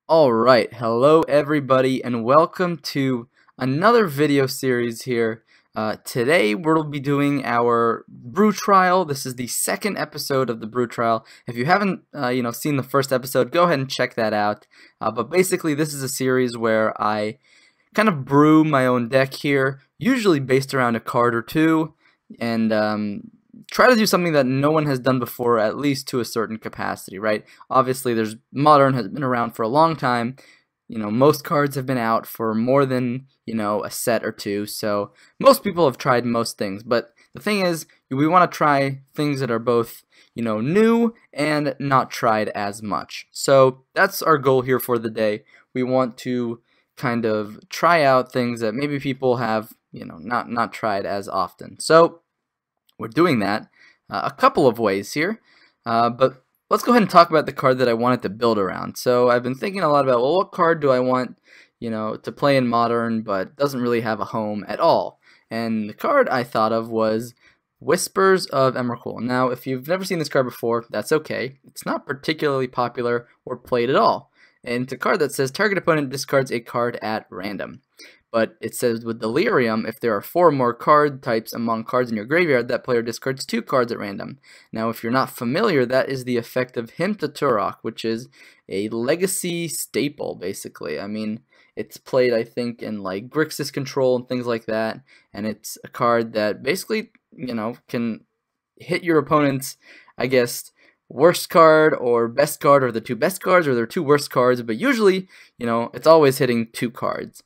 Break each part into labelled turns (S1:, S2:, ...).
S1: Alright, hello everybody and welcome to another video series here. Today we'll be doing our Brew Trial. This is the second episode of the Brew Trial. If you haven't seen the first episode, go ahead and check that out. But basically this is a series where I kind of brew my own deck here, usually based around a card or two, and try to do something that no one has done before, at least to a certain capacity, right? Obviously, Modern has been around for a long time. Most cards have been out for more than, a set or two, so most people have tried most things. But the thing is, we want to try things that are both, new and not tried as much. So that's our goal here for the day. We want to kind of try out things that maybe people have, not tried as often. So we're doing that a couple of ways here, but let's go ahead and talk about the card that I wanted to build around. So I've been thinking a lot about, well, what card do I want, to play in Modern, but doesn't really have a home at all? And the card I thought of was Whispers of Emrakul. Now, if you've never seen this card before, that's okay. It's not particularly popular or played at all. And it's a card that says target opponent discards a card at random. But it says with Delirium, if there are 4 more card types among cards in your graveyard, that player discards 2 cards at random. Now, if you're not familiar, that is the effect of Hymn to Tourach, which is a legacy staple, basically. I mean, it's played, I think, in like Grixis Control and things like that, and it's a card that basically, can hit your opponent's, I guess, worst card or best card, or the 2 best cards, or their 2 worst cards, but usually, it's always hitting 2 cards.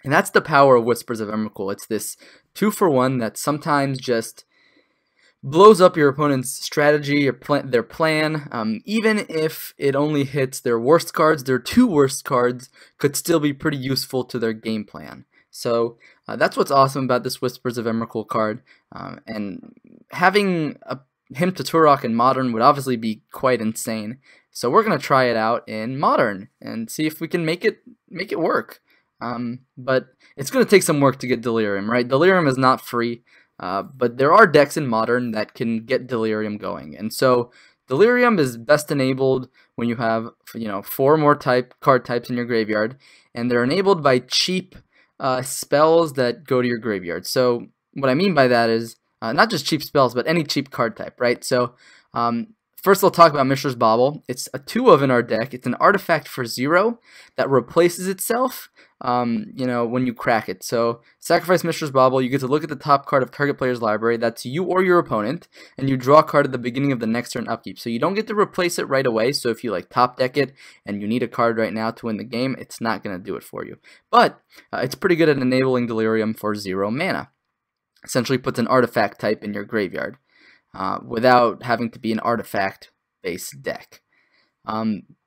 S1: And that's the power of Whispers of Emrakul. It's this 2-for-1 that sometimes just blows up your opponent's strategy or their plan. Even if it only hits their worst cards, their 2 worst cards could still be pretty useful to their game plan. So that's what's awesome about this Whispers of Emrakul card. And having a Hymn to Tourach in Modern would obviously be quite insane. So we're going to try it out in Modern and see if we can make it work. But it's going to take some work to get Delirium, right? Delirium is not free, but there are decks in Modern that can get Delirium going. And so Delirium is best enabled when you have, 4 more card types in your graveyard, and they're enabled by cheap spells that go to your graveyard. So what I mean by that is not just cheap spells, but any cheap card type, right? So first, I'll talk about Mishra's Bauble. It's a 2-of in our deck. It's an artifact for 0 that replaces itself, when you crack it. So, sacrifice Mishra's Bauble. You get to look at the top card of target player's library. That's you or your opponent, and you draw a card at the beginning of the next turn upkeep. So you don't get to replace it right away. So if you top deck it and you need a card right now to win the game, it's not going to do it for you. But it's pretty good at enabling Delirium for 0 mana. Essentially, puts an artifact type in your graveyard. Without having to be an artifact-based deck.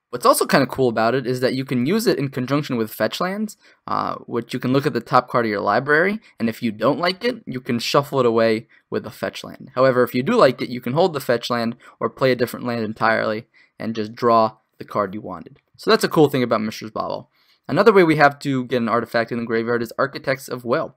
S1: What's also kind of cool about it is that you can use it in conjunction with fetch lands, which you can look at the top card of your library, and if you don't like it, you can shuffle it away with a fetch land. However, if you do like it, you can hold the fetch land or play a different land entirely and just draw the card you wanted. So that's a cool thing about Mishra's Bauble. Another way we have to get an artifact in the graveyard is Architects of Will.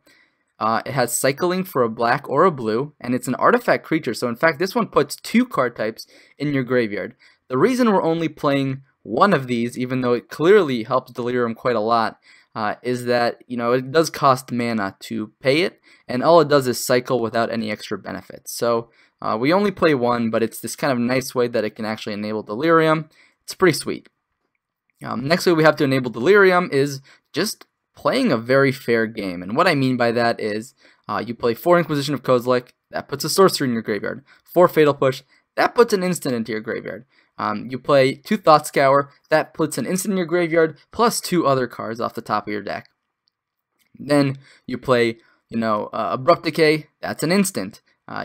S1: It has cycling for a black or a blue, and it's an artifact creature. So in fact, this one puts 2 card types in your graveyard. The reason we're only playing 1 of these, even though it clearly helps Delirium quite a lot, is that it does cost mana to pay it, and all it does is cycle without any extra benefits. So we only play 1, but it's this kind of nice way that it can actually enable Delirium. It's pretty sweet. Next way we have to enable Delirium is just playing a very fair game. And what I mean by that is you play 4 Inquisition of Kozilek, that puts a sorcery in your graveyard. 4 Fatal Push, that puts an instant into your graveyard. You play 2 Thought Scour, that puts an instant in your graveyard, plus 2 other cards off the top of your deck. Then you play, Abrupt Decay, that's an instant.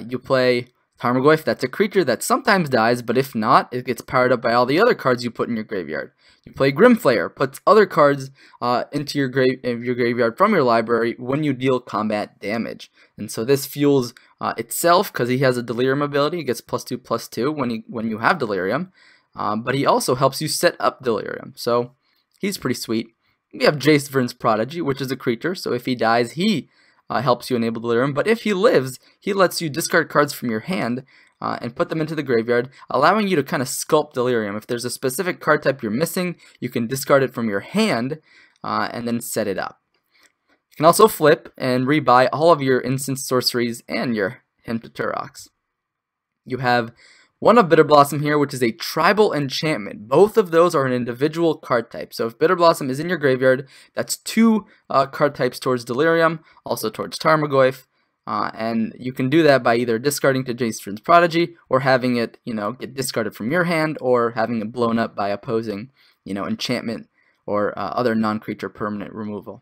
S1: You play Tarmogoyf, that's a creature that sometimes dies, but if not, it gets powered up by all the other cards you put in your graveyard. You play Grimflayer, puts other cards into your graveyard from your library when you deal combat damage. And so this fuels itself because he has a Delirium ability. He gets +2/+2 when you have Delirium. But he also helps you set up Delirium. So he's pretty sweet. We have Jace Vryn's Prodigy, which is a creature. So if he dies, he helps you enable Delirium. But if he lives, he lets you discard cards from your hand and put them into the graveyard, allowing you to kind of sculpt Delirium. If there's a specific card type you're missing, you can discard it from your hand and then set it up. You can also flip and rebuy all of your instant sorceries and your Hymn to Tourach. You have one of Bitter Blossom here, which is a tribal enchantment. Both of those are an individual card type. So if Bitter Blossom is in your graveyard, that's 2 card types towards Delirium, also towards Tarmogoyf. And you can do that by either discarding to Jace's Prodigy or having it, get discarded from your hand, or having it blown up by opposing, enchantment or other non-creature permanent removal.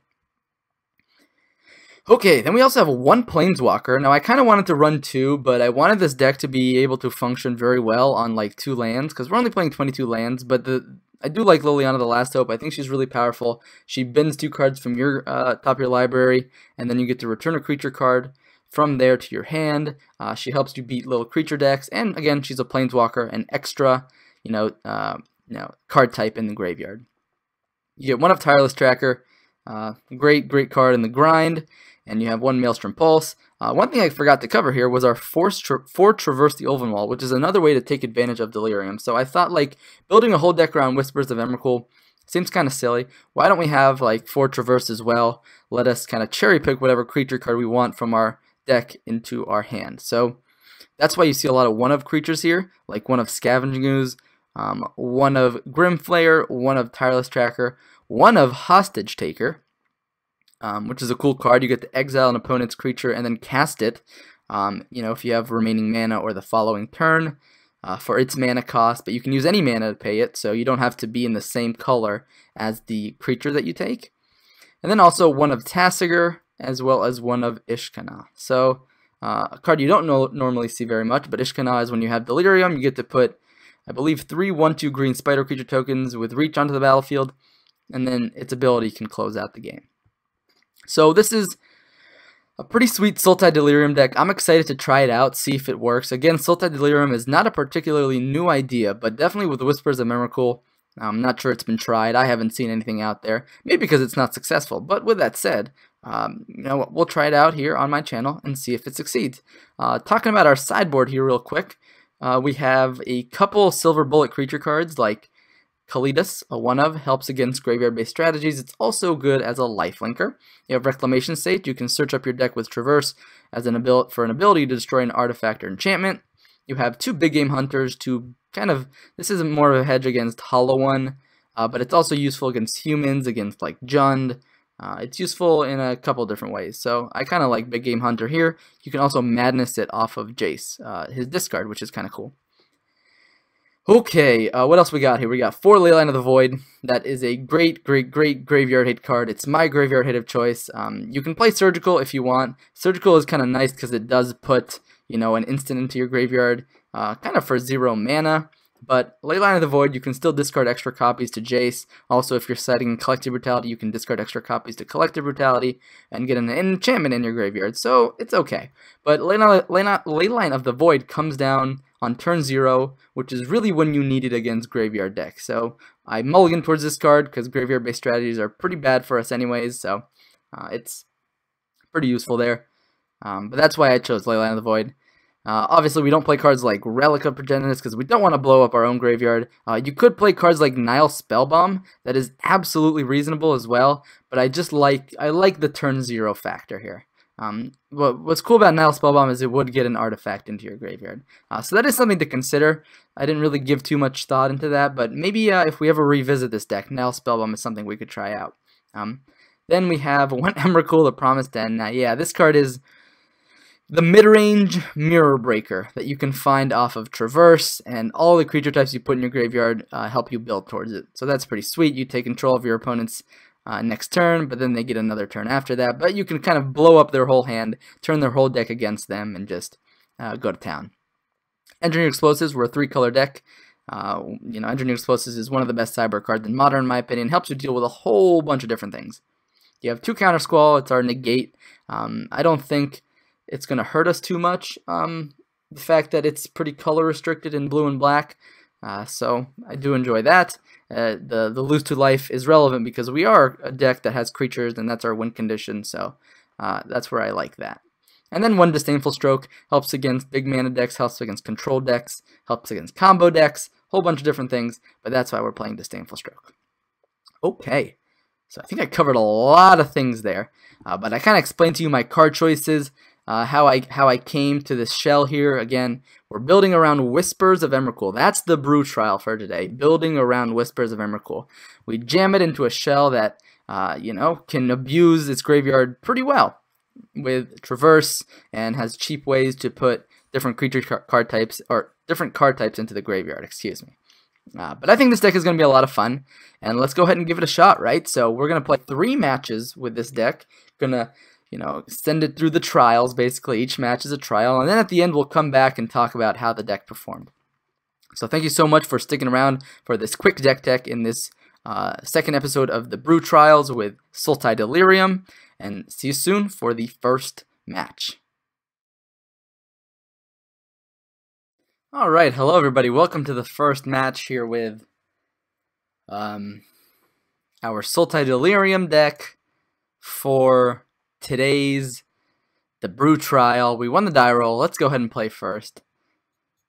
S1: Okay, then we also have 1 Planeswalker. Now I kind of wanted to run 2, but I wanted this deck to be able to function very well on like 2 lands, because we're only playing 22 lands, but I do like Liliana the Last Hope. I think she's really powerful. She bins 2 cards from your top of your library, and then you get to return a creature card from there to your hand. She helps you beat little creature decks, and again, she's a Planeswalker, an extra, card type in the graveyard. You get 1 of Tireless Tracker, great card in the grind, and you have 1 Maelstrom Pulse. One thing I forgot to cover here was our Traverse the Ulvenwald, which is another way to take advantage of Delirium. So I thought, like, building a whole deck around Whispers of Emrakul seems kind of silly. Why don't we have like 4 Traverse as well? Let us kind of cherry pick whatever creature card we want from our deck into our hand. So that's why you see a lot of 1 of creatures here, like 1 of Scavenging Ooze, 1 of Grimflayer, 1 of Tireless Tracker, 1 of Hostage Taker, which is a cool card. You get to exile an opponent's creature and then cast it, if you have remaining mana or the following turn for its mana cost, but you can use any mana to pay it, so you don't have to be in the same color as the creature that you take. And then also 1 of Tasigur, as well as 1 of Ishkana. So a card you don't normally see very much, but Ishkana is when you have Delirium, you get to put, I believe, 3 1/2 green spider creature tokens with reach onto the battlefield, and then its ability can close out the game. So this is a pretty sweet Sultai Delirium deck. I'm excited to try it out, see if it works. Again, Sultai Delirium is not a particularly new idea, but definitely with Whispers of Emrakul, I'm not sure it's been tried. I haven't seen anything out there, maybe because it's not successful. But with that said, we'll try it out here on my channel and see if it succeeds. Talking about our sideboard here real quick, we have a couple Silver Bullet creature cards like Kalidas, a 1 of, helps against graveyard-based strategies. It's also good as a lifelinker. You have Reclamation State. You can search up your deck with Traverse as for an ability to destroy an artifact or enchantment. You have 2 Big Game Hunters to this is more of a hedge against Hollow One, but it's also useful against humans, against like Jund. It's useful in a couple different ways. So I kind of like Big Game Hunter here. You can also Madness it off of Jace, his discard, which is kind of cool. Okay, what else we got here? We got 4 Leyline of the Void. That is a great graveyard hit card. It's my graveyard hit of choice. You can play Surgical if you want. Surgical is kind of nice because it does put, an instant into your graveyard, kind of for 0 mana. But Leyline of the Void, you can still discard extra copies to Jace. Also, if you're setting Collective Brutality, you can discard extra copies to Collective Brutality and get an enchantment in your graveyard. So it's okay. But Leyline of the Void comes down on turn 0, which is really when you need it against graveyard decks. So I mulligan towards this card because graveyard-based strategies are pretty bad for us anyways, so it's pretty useful there. But that's why I chose Leyline of the Void. Obviously, we don't play cards like Relic of Progenitus because we don't want to blow up our own graveyard. You could play cards like Nile Spellbomb. That is absolutely reasonable as well, but I like the turn 0 factor here. What's cool about Nile Spellbomb is it would get an artifact into your graveyard. So that is something to consider. I didn't really give too much thought into that, but maybe if we ever revisit this deck, Nile Spellbomb is something we could try out. Then we have 1 Emrakul, the Promised End. Now, yeah, this card is the mid-range Mirror Breaker that you can find off of Traverse, and all the creature types you put in your graveyard help you build towards it. So that's pretty sweet. You take control of your opponent's next turn, but then they get another turn after that. But you can kind of blow up their whole hand, turn their whole deck against them, and just go to town. Engineered Explosives, we're a 3-color deck. Engineered Explosives is one of the best sideboard cards in Modern, in my opinion. Helps you deal with a whole bunch of different things. You have 2 Counter Squall. It's our negate. I don't think it's going to hurt us too much. The fact that it's pretty color restricted in blue and black. So I do enjoy that. The Lose to Life is relevant because we are a deck that has creatures, and that's our win condition, so that's where I like that. And then 1 Disdainful Stroke helps against big mana decks, helps against control decks, helps against combo decks, whole bunch of different things, but that's why we're playing Disdainful Stroke. Okay, so I think I covered a lot of things there, but I kind of explained to you my card choices, how I came to this shell here. Again, we're building around Whispers of Emrakul. That's the brew trial for today, building around Whispers of Emrakul. We jam it into a shell that, you know, can abuse its graveyard pretty well with Traverse, and has cheap ways to put different creature card types, or different card types into the graveyard, excuse me. But I think this deck is going to be a lot of fun, and let's go ahead and give it a shot, right? So we're going to play 3 matches with this deck. Gonna, you know, send it through the trials, basically. Each match is a trial, and then at the end we'll come back and talk about how the deck performed. So thank you so much for sticking around for this quick deck tech in this second episode of the Brew Trials with Sultai Delirium, and see you soon for the first match. Alright, hello everybody, welcome to the first match here with our Sultai Delirium deck for today's the Brew Trial. We won the die roll. Let's go ahead and play first.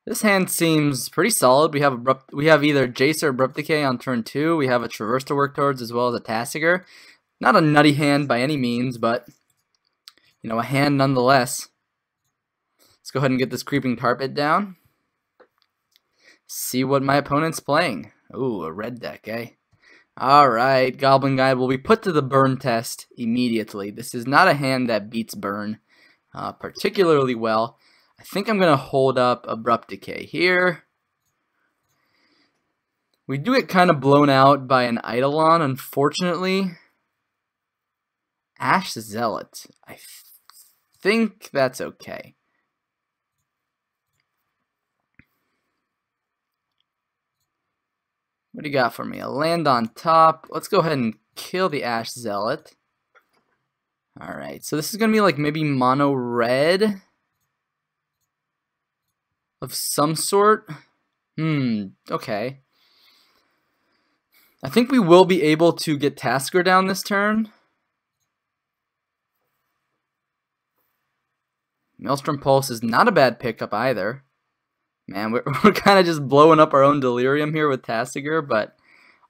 S1: This hand seems pretty solid. We have either Jace or Abrupt Decay on turn 2. We have a Traverse to work towards, as well as a Tasigur. Not a nutty hand by any means, but you know, a hand nonetheless. Let's go ahead and get this Creeping Carpet down. See what my opponent's playing. Ooh, a red deck, eh? Alright, Goblin Guide will be put to the burn test immediately. This is not a hand that beats burn particularly well. I think I'm going to hold up Abrupt Decay here. We do get kind of blown out by an Eidolon, unfortunately. Ash Zealot. I think that's okay. What do you got for me? A land on top. Let's go ahead and kill the Ash Zealot. Alright, so this is going to be like maybe mono red of some sort. Okay. I think we will be able to get Tasigur down this turn. Maelstrom Pulse is not a bad pickup either. Man, we're kind of just blowing up our own Delirium here with Tasigur, but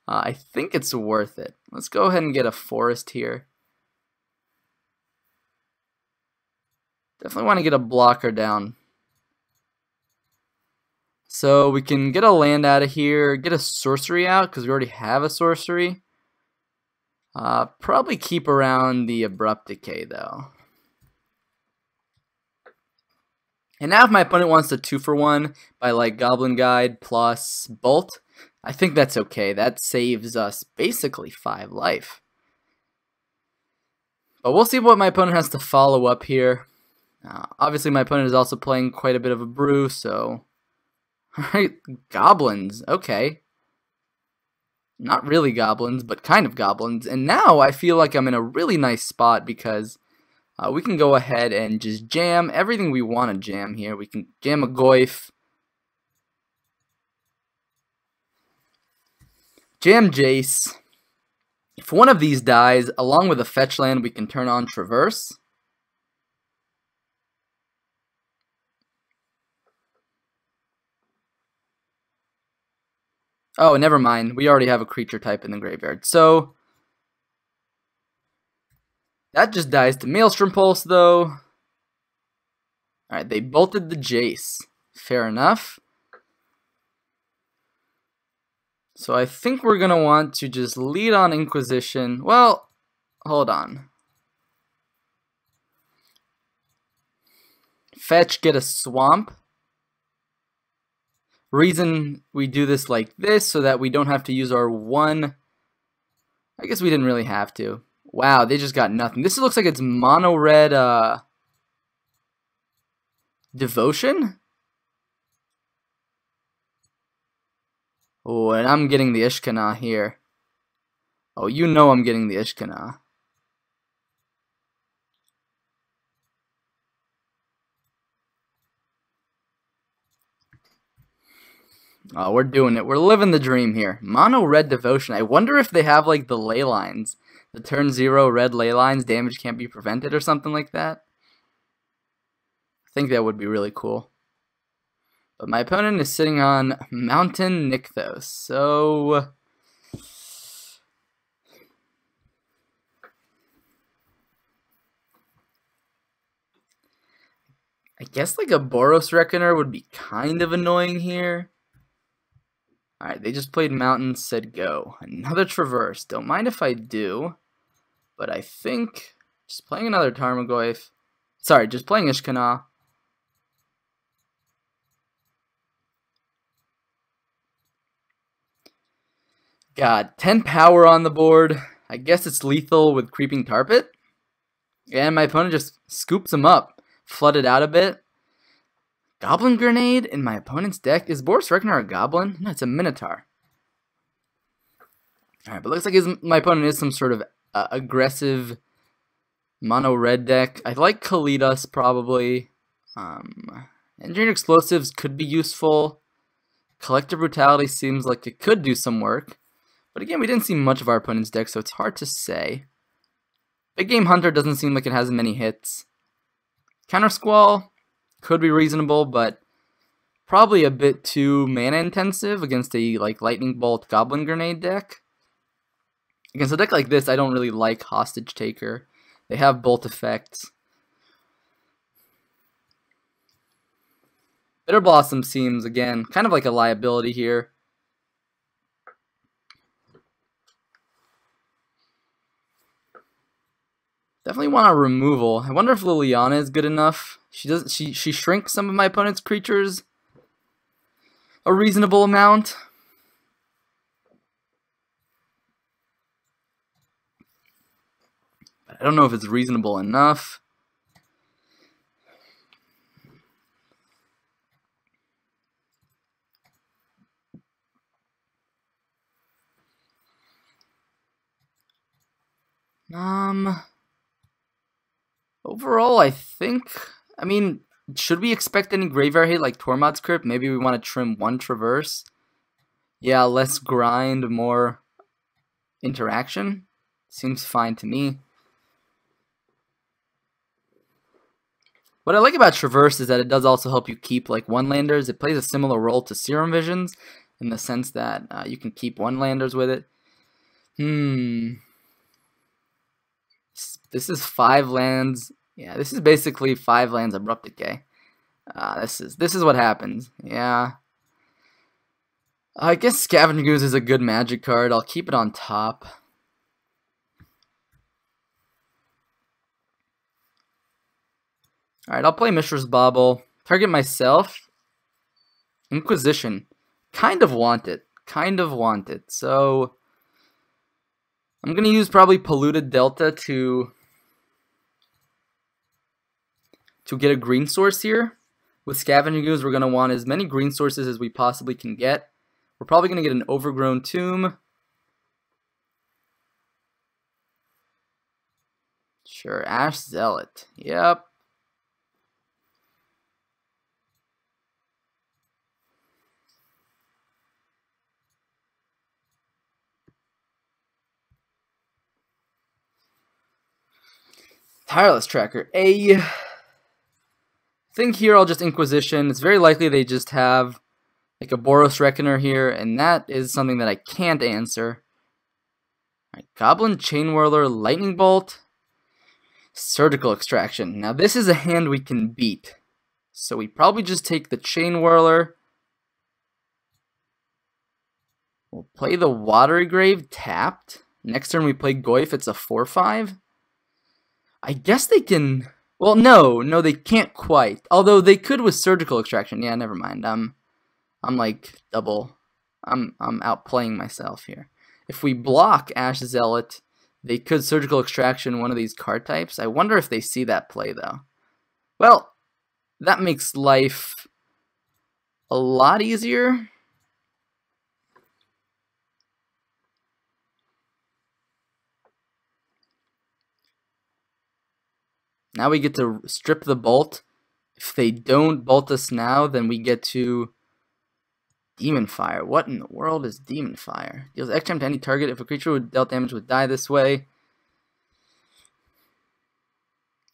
S1: I think it's worth it. Let's go ahead and get a Forest here. Definitely want to get a blocker down. So we can get a land out of here, get a sorcery out, because we already have a sorcery. Probably keep around the Abrupt Decay, though. And now if my opponent wants to 2-for-1 by like Goblin Guide plus Bolt, I think that's okay. That saves us basically 5 life. But we'll see what my opponent has to follow up here. Obviously my opponent is also playing quite a bit of a brew, so... Alright, goblins, okay. Not really goblins, but kind of goblins. And now I feel like I'm in a really nice spot because... we can go ahead and just jam everything we want to jam here. We can jam a Goyf, jam Jace. If one of these dies, along with a fetch land, we can turn on Traverse. Oh, never mind. We already have a creature type in the graveyard. So... that just dies to Maelstrom Pulse, though. Alright, they bolted the Jace. Fair enough. So I think we're going to want to just lead on Inquisition. Well, hold on. Fetch, get a Swamp. Reason we do this like this, so that we don't have to use our one... I guess we didn't really have to. Wow, they just got nothing. This looks like it's mono red Devotion? Oh, and I'm getting the Ishkana here. Oh, you know I'm getting the Ishkana. Oh, we're doing it. We're living the dream here. Mono red Devotion. I wonder if they have like the ley lines. The turn 0 red ley lines, damage can't be prevented or something like that. think that would be really cool. But my opponent is sitting on Mountain Nykthos, so I guess like a Boros Reckoner would be kind of annoying here. Alright, they just played Mountain, said go. Another Traverse. Don't mind if I do, but I think just playing another Tarmogoyf. Sorry, just playing Ishkana. God, 10 power on the board. I guess it's lethal with Creeping Carpet. And my opponent just scoops him up. Flooded out a bit. Goblin Grenade in my opponent's deck. Is Boros Reckoner a goblin? No, it's a Minotaur. Alright, but looks like my opponent is some sort of aggressive mono red deck. I like Kalidas probably. Engineered Explosives could be useful. Collective Brutality seems like it could do some work. But again, we didn't see much of our opponent's deck, so it's hard to say. Big Game Hunter doesn't seem like it has many hits. Counter Squall could be reasonable, but probably a bit too mana intensive against a like Lightning Bolt Goblin Grenade deck. Against a deck like this, I don't really like Hostage Taker. They have bolt effects. Bitter Blossom seems, again, kind of like a liability here. Definitely want a removal. I wonder if Liliana is good enough. She shrinks some of my opponent's creatures a reasonable amount. I don't know if it's reasonable enough. Overall, I think, I mean, should we expect any graveyard hate like Tormod's Crypt? Maybe we want to trim one Traverse. Yeah, less grind, more interaction. Seems fine to me. What I like about Traverse is that it does also help you keep like one-landers. It plays a similar role to Serum Visions in the sense that you can keep one-landers with it. This is 5 lands. Yeah, this is basically 5 lands Abrupt Decay. This is what happens. Yeah. I guess Scavenger Ooze is a good magic card. I'll keep it on top. Alright, I'll play Mishra's Bauble. Target myself. Inquisition. Kind of want it. Kind of want it. So I'm going to use probably Polluted Delta to get a green source here. With Scavenging Ooze, we're going to want as many green sources as we possibly can get. We're probably going to get an Overgrown Tomb. Sure, Ash Zealot. Yep. Tireless Tracker. I think here I'll just Inquisition. It's very likely they just have like a Boros Reckoner here, and that is something that I can't answer. Alright, Goblin Chainwhirler, Lightning Bolt, Surgical Extraction. Now this is a hand we can beat. So we probably just take the Chainwhirler. We'll play the Watery Grave tapped. Next turn we play Goyf, it's a 4/5. I guess they can. Well, no, they can't quite. Although they could with Surgical Extraction. Yeah, never mind. I'm like double. I'm outplaying myself here. If we block Ash Zealot, they could Surgical Extraction one of these card types. I wonder if they see that play though. Well, that makes life a lot easier. Now we get to strip the bolt. If they don't bolt us now, then we get to Demon Fire. What in the world is Demon Fire? Deals X time to any target. If a creature would dealt damage would die this way.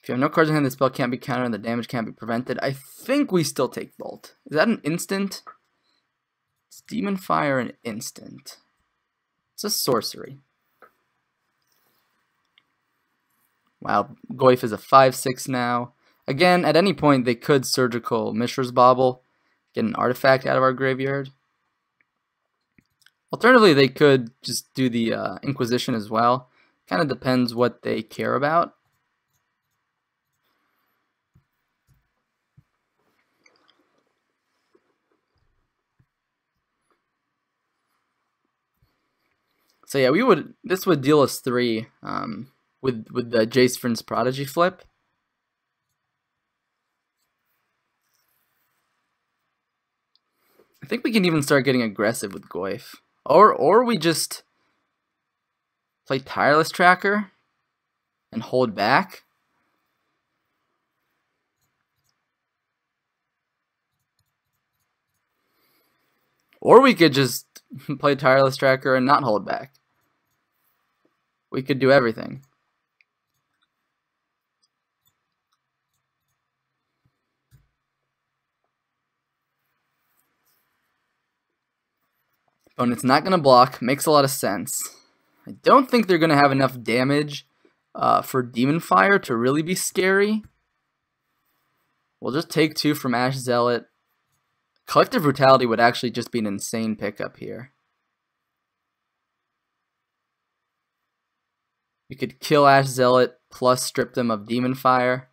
S1: If you have no cards in hand, the spell can't be countered and the damage can't be prevented. I think we still take Bolt. Is that an instant? It's Demon Fire an instant. It's a sorcery. Wow, Goyf is a 5/6 now. Again, at any point they could Surgical Mishra's Bauble, get an artifact out of our graveyard. Alternatively, they could just do the Inquisition as well. Kind of depends what they care about. So yeah, this would deal us 3 with the Jace's Prodigy flip. I think we can even start getting aggressive with Goyf. Or we just play Tireless Tracker and hold back. Or we could just play Tireless Tracker and not hold back. We could do everything. Opponent's not going to block. Makes a lot of sense. I don't think they're going to have enough damage for Demon Fire to really be scary. We'll just take 2 from Ash Zealot. Collective Brutality would actually just be an insane pickup here. You could kill Ash Zealot plus strip them of Demon Fire.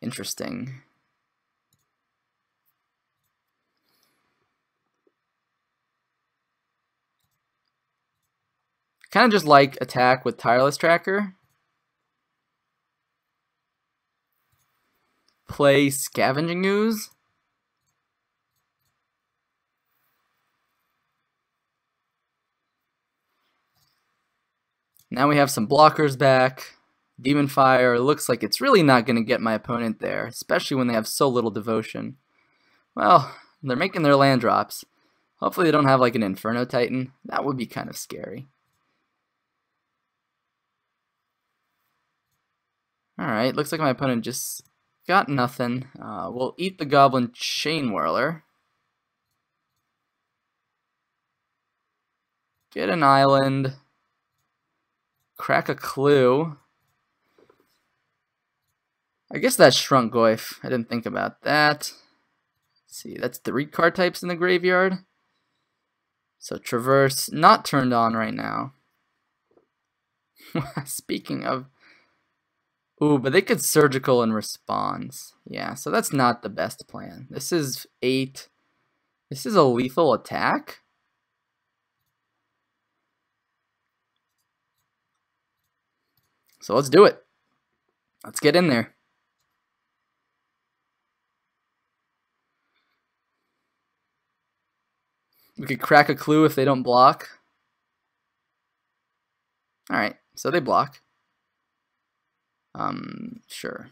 S1: Interesting. Kind of just like attack with Tireless Tracker. Play Scavenging Ooze. Now we have some blockers back. Demon Fire looks like it's really not going to get my opponent there, especially when they have so little devotion. Well, they're making their land drops. Hopefully they don't have like an Inferno Titan. That would be kind of scary. Alright, looks like my opponent just got nothing. We'll eat the Goblin Chain Whirler. Get an island. Crack a clue. I guess that shrunk Goyf. I didn't think about that. Let's see, that's 3 card types in the graveyard. So Traverse, not turned on right now. Speaking of... Ooh, but they could Surgical in response. Yeah, so that's not the best plan. This is 8. This is a lethal attack? So let's do it. Let's get in there. We could crack a clue if they don't block. Alright, so they block. Sure.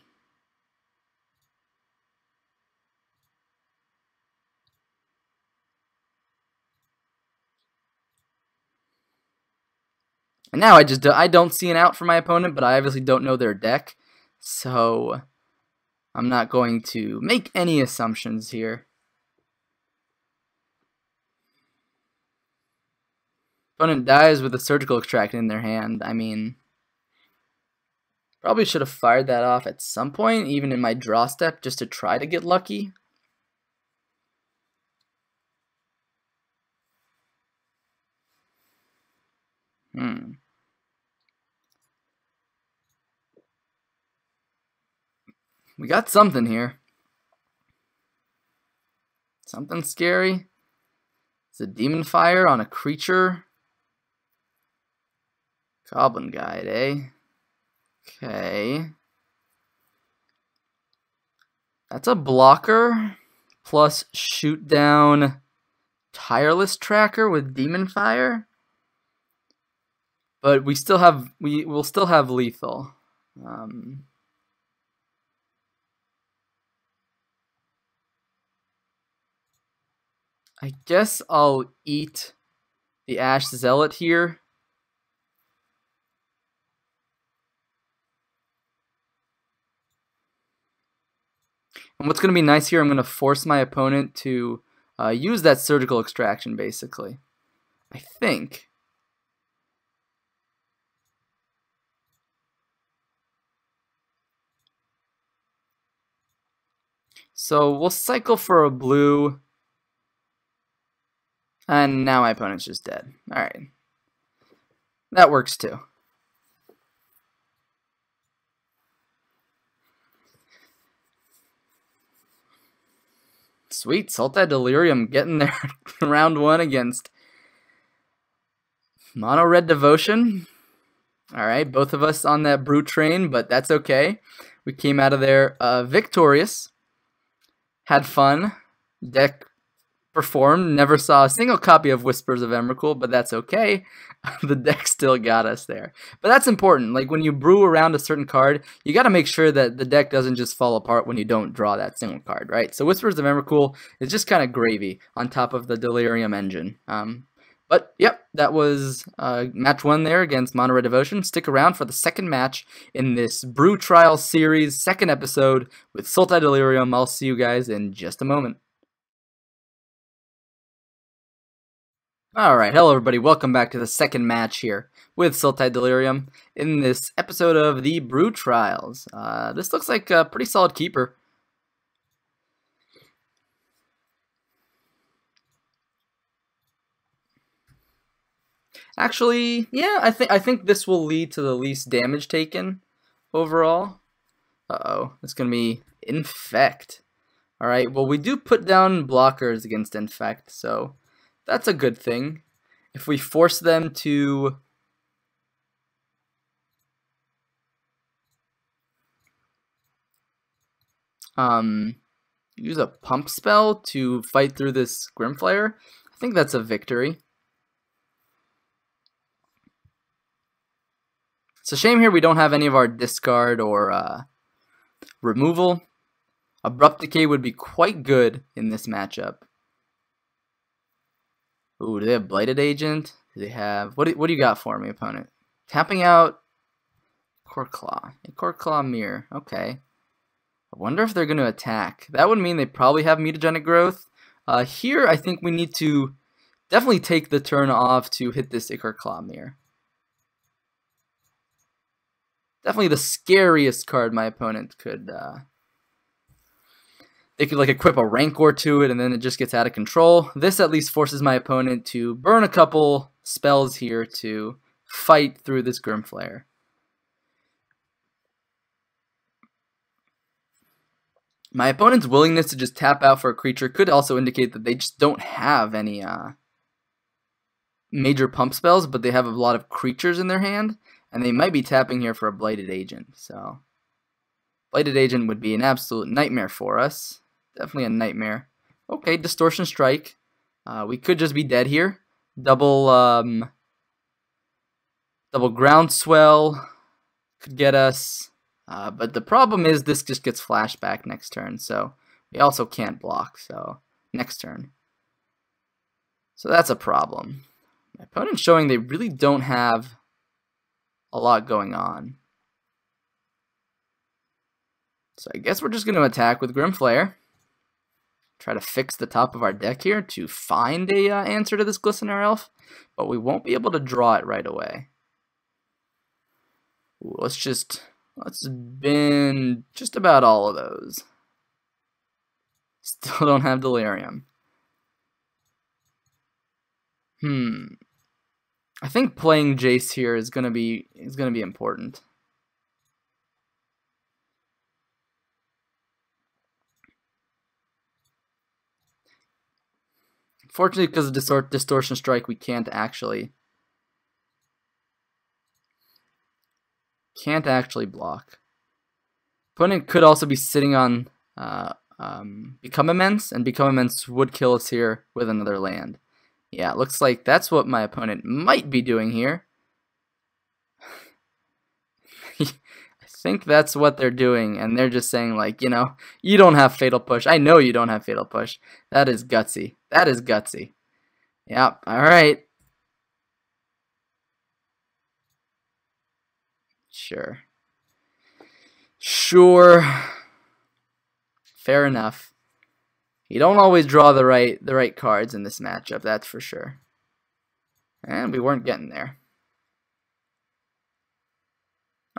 S1: And now I don't see an out for my opponent, but I obviously don't know their deck, so I'm not going to make any assumptions here. Opponent dies with a Surgical Extract in their hand. I mean, probably should have fired that off at some point, even in my draw step, just to try to get lucky. We got something here. Something scary. It's a Demon Fire on a creature. Goblin Guide, eh? Okay. That's a blocker. Plus shoot down Tireless Tracker with Demon Fire. But we will still have lethal. I guess I'll eat the Ash Zealot here. And what's going to be nice here, I'm going to force my opponent to use that surgical extraction, basically. I think. So we'll cycle for a blue. And now my opponent's just dead. Alright. That works too. Sweet, Sultai Delirium getting there round 1 against Mono Red Devotion. Alright, both of us on that Brew train, but that's okay. We came out of there victorious. Had fun. Deck performed. Never saw a single copy of Whispers of Emrakul, but that's okay. The deck still got us there. But that's important. Like, when you brew around a certain card, you got to make sure that the deck doesn't just fall apart when you don't draw that single card, right? So Whispers of Emrakul is just kind of gravy on top of the Delirium engine. But, yep, that was match 1 there against Mono Red Devotion. Stick around for the second match in this Brew Trials series, second episode with Sultai Delirium. I'll see you guys in just a moment. Alright, hello everybody, welcome back to the second match here with Sultai Delirium in this episode of the Brew Trials. This looks like a pretty solid keeper. Actually, yeah, I think this will lead to the least damage taken overall. Uh-oh, it's gonna be Infect. Alright, well we do put down blockers against Infect, so that's a good thing. If we force them to use a pump spell to fight through this Grimflayer, I think that's a victory. It's a shame here we don't have any of our discard or removal. Abrupt Decay would be quite good in this matchup. Ooh, do they have Blighted Agent? Do they have... What do you got for me, opponent? Tapping out Core Claw. A Core Claw Mirror. Okay. I wonder if they're going to attack. That would mean they probably have Mutagenic Growth. Here, I think we need to definitely take the turn off to hit this Ichor Claw Mirror. Definitely the scariest card my opponent could... They could like equip a Rancor to it and then it just gets out of control. This at least forces my opponent to burn a couple spells here to fight through this Grimflayer. My opponent's willingness to just tap out for a creature could also indicate that they just don't have any major pump spells, but they have a lot of creatures in their hand, and they might be tapping here for a Blighted Agent. So, Blighted Agent would be an absolute nightmare for us. Definitely a nightmare. Okay, Distortion Strike. We could just be dead here. Double Groundswell could get us. But the problem is this just gets flashback next turn, so we also can't block, so next turn. So that's a problem. My opponent's showing they really don't have a lot going on. So I guess we're just going to attack with Grimflayer. Try to fix the top of our deck here to find a answer to this Glistener Elf, but we won't be able to draw it right away. Ooh, let's bin just about all of those. Still don't have Delirium. I think playing Jace here is gonna be important. Fortunately, because of Distortion Strike, we can't actually block. Opponent could also be sitting on Become Immense, and Become Immense would kill us here with another land. Yeah, it looks like that's what my opponent might be doing here. I think that's what they're doing, and they're just saying, like, you know, you don't have Fatal Push. I know you don't have Fatal Push. That is gutsy. That is gutsy. Yep, alright. Sure. Fair enough. You don't always draw the right cards in this matchup, that's for sure. And we weren't getting there.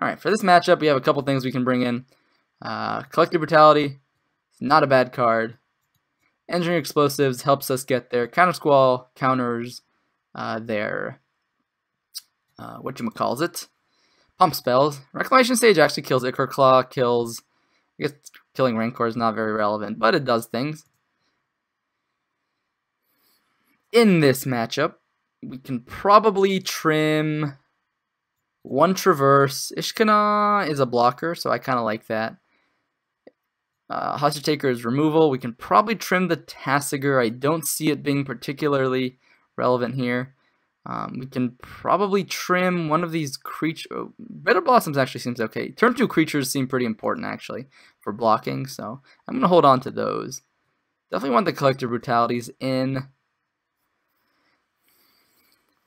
S1: Alright, for this matchup, we have a couple things we can bring in. Collective Brutality, not a bad card. Engineering Explosives helps us get their Counter Squall, counters their, whatchamacallit, Pump Spells. Reclamation Stage actually kills Ichor Claw, kills, I guess killing Rancor is not very relevant, but it does things. In this matchup, we can probably trim one Traverse. Ishkana is a blocker, so I kind of like that. Hostage Taker is removal. We can probably trim the Tasigur. I don't see it being particularly relevant here. We can probably trim one of these creatures. Oh, Bitter Blossoms actually seems okay. Turn 2 creatures seem pretty important actually for blocking, so I'm going to hold on to those. Definitely want the Collective Brutalities in.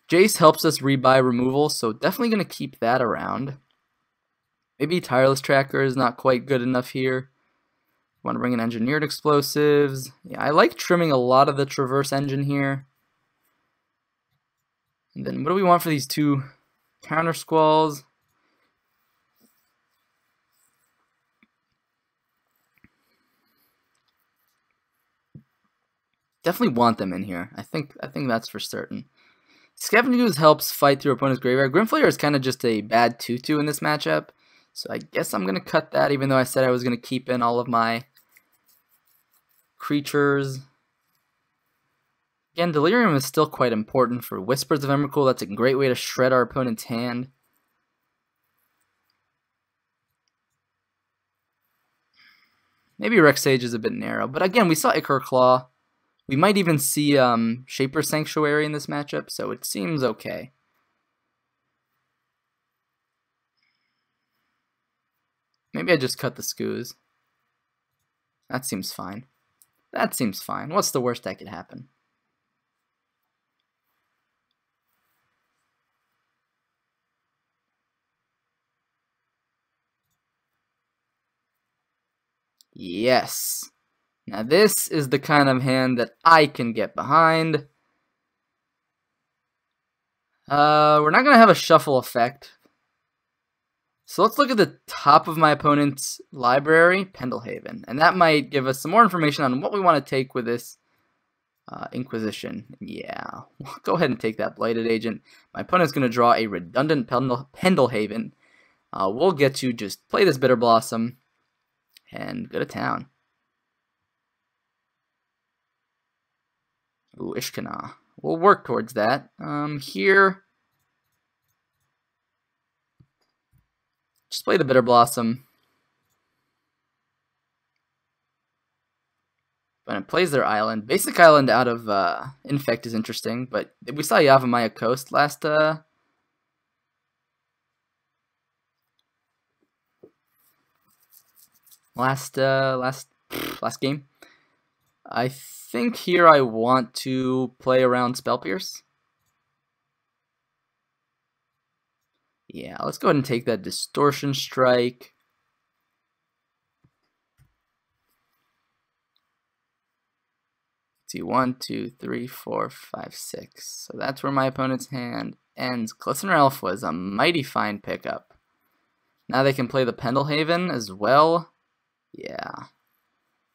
S1: Jace helps us rebuy removal, so definitely going to keep that around. Maybe Tireless Tracker is not quite good enough here. Want to bring in Engineered Explosives. Yeah, I like trimming a lot of the Traverse engine here. And then what do we want for these 2 Counter Squalls? Definitely want them in here. I think that's for certain. Scavenging Ooze helps fight through opponent's graveyard. Grimflayer is kind of just a bad 2/2 in this matchup, so I guess I'm going to cut that, even though I said I was going to keep in all of my creatures. Again, Delirium is still quite important for Whispers of Emrakul. That's a great way to shred our opponent's hand. Maybe Rex Sage is a bit narrow, but again, we saw Ichor Claw. We might even see Shaper Sanctuary in this matchup, so it seems okay. Maybe I just cut the Skoos. That seems fine. That seems fine. What's the worst that could happen? Yes. Now this is the kind of hand that I can get behind. We're not going to have a shuffle effect. So let's look at the top of my opponent's library, Pendelhaven. And that might give us some more information on what we want to take with this Inquisition. Yeah, go ahead and take that Blighted Agent. My opponent's going to draw a redundant Pendelhaven. We'll get to just play this Bitter Blossom and go to town. Ooh, Ishkana. We'll work towards that. Here, just play the Bitter Blossom. But it plays their island. Basic island out of Infect is interesting, but we saw Yavimaya Coast last game. I think here I want to play around Spell Pierce. Yeah, let's go ahead and take that Distortion Strike. See, 1, 2, 3, 4, 5, 6. So that's where my opponent's hand ends. Glistener Elf was a mighty fine pickup. Now they can play the Pendelhaven as well. Yeah,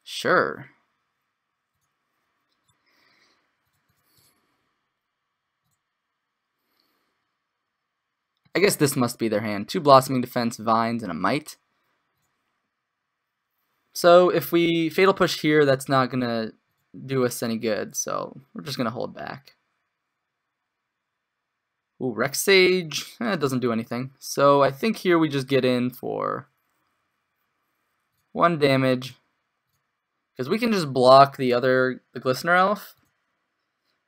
S1: sure. I guess this must be their hand. 2 Blossoming Defense, Vines, and a Might. So if we Fatal Push here, that's not going to do us any good, so we're just going to hold back. Ooh, Rex Sage, it doesn't do anything. So I think here we just get in for 1 damage, because we can just block the Glistener Elf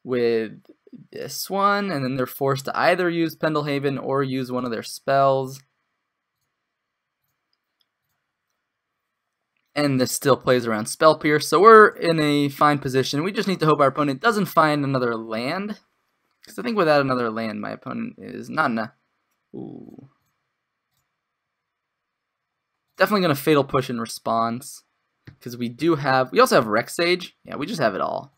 S1: with this one, and then they're forced to either use Pendelhaven or use one of their spells. And this still plays around Spell Pierce, so we're in a fine position. We just need to hope our opponent doesn't find another land, because I think without another land, my opponent is not enough. Ooh. Definitely going to Fatal Push in response. because we also have Rex Sage. Yeah, we just have it all.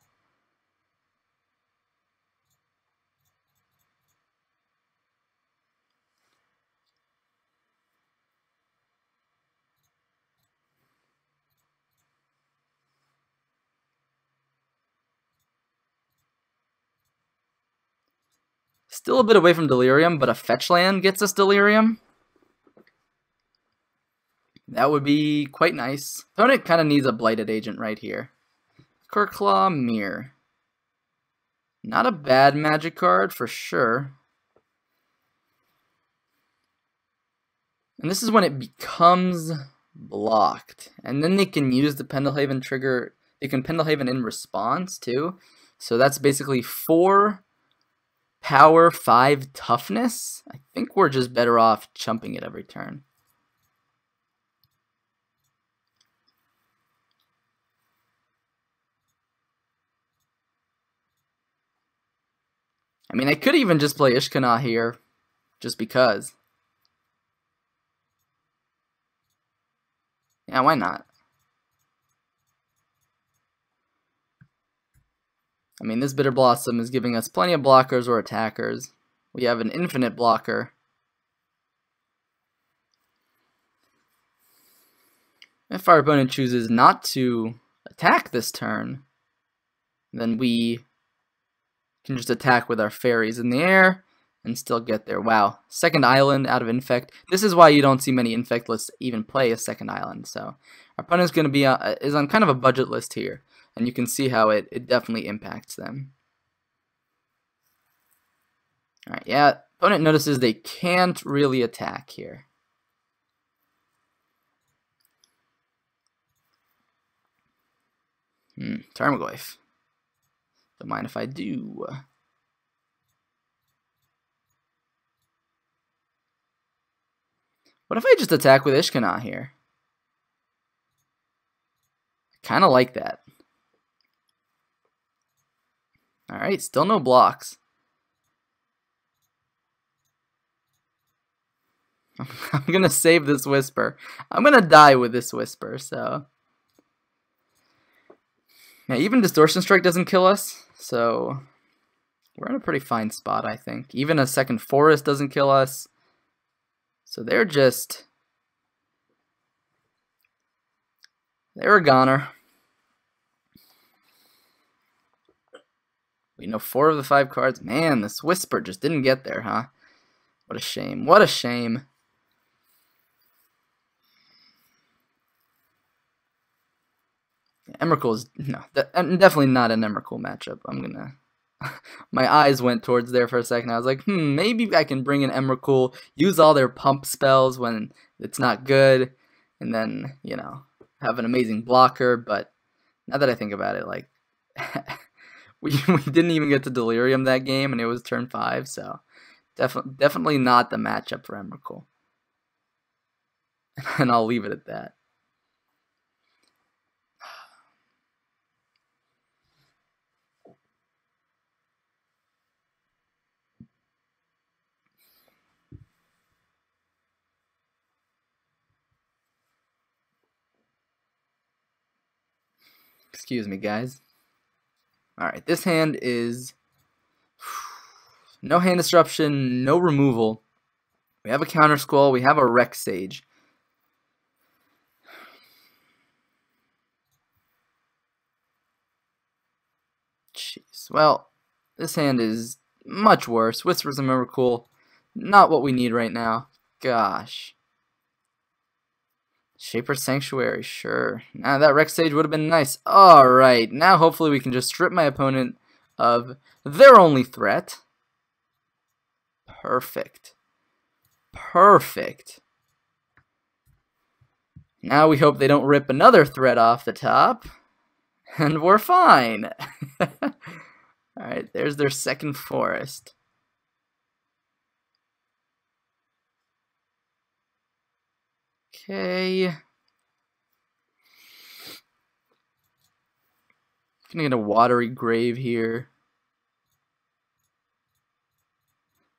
S1: Still a bit away from Delirium, but a fetch land gets us Delirium. That would be quite nice. Opponent kind of needs a Blighted Agent right here. Kerclaw, Mirror. Not a bad magic card for sure. And this is when it becomes blocked. And then they can use the Pendelhaven trigger. They can Pendelhaven in response too. So that's basically 4 power, 5 toughness. I think we're just better off chumping it every turn. I mean, I could even just play Ishkana here, just because. Yeah, why not? I mean, this Bitter Blossom is giving us plenty of blockers or attackers. We have an infinite blocker. If our opponent chooses not to attack this turn, then we can just attack with our fairies in the air and still get there. Wow, second island out of Infect. This is why you don't see many Infect lists even play a second island. So our opponent's going to be is on kind of a budget list here, and you can see how it definitely impacts them. All right, yeah, opponent notices they can't really attack here. Tarmogoyf. Don't mind if I do. What if I just attack with Ishkana here? I kind of like that. Alright, still no blocks. I'm going to save this Whisper. I'm going to die with this Whisper, so... Yeah, even Distortion Strike doesn't kill us, so... We're in a pretty fine spot, I think. Even a second Forest doesn't kill us. So they're just... They're a goner. We know 4 of the 5 cards. Man, this Whisper just didn't get there, huh? What a shame. What a shame. Emrakul is definitely not an Emrakul matchup. I'm gonna. My eyes went towards there for a second. I was like, maybe I can bring in Emrakul, use all their pump spells when it's not good, and then have an amazing blocker. But now that I think about it, like we didn't even get to Delirium that game, and it was turn 5, so definitely not the matchup for Emrakul. And I'll leave it at that. Excuse me, guys. Alright, this hand is no hand disruption, no removal. We have a Counter Squall, we have a Rex Sage. Jeez. Well, this hand is much worse. Whispers of Emrakul, not what we need right now. Gosh. Shaper Sanctuary, sure. Now that Rex Sage would have been nice. Alright, now hopefully we can just strip my opponent of their only threat. Perfect. Perfect. Now we hope they don't rip another threat off the top. And we're fine. Alright, there's their second Forest. Okay. Gonna get a Watery Grave here.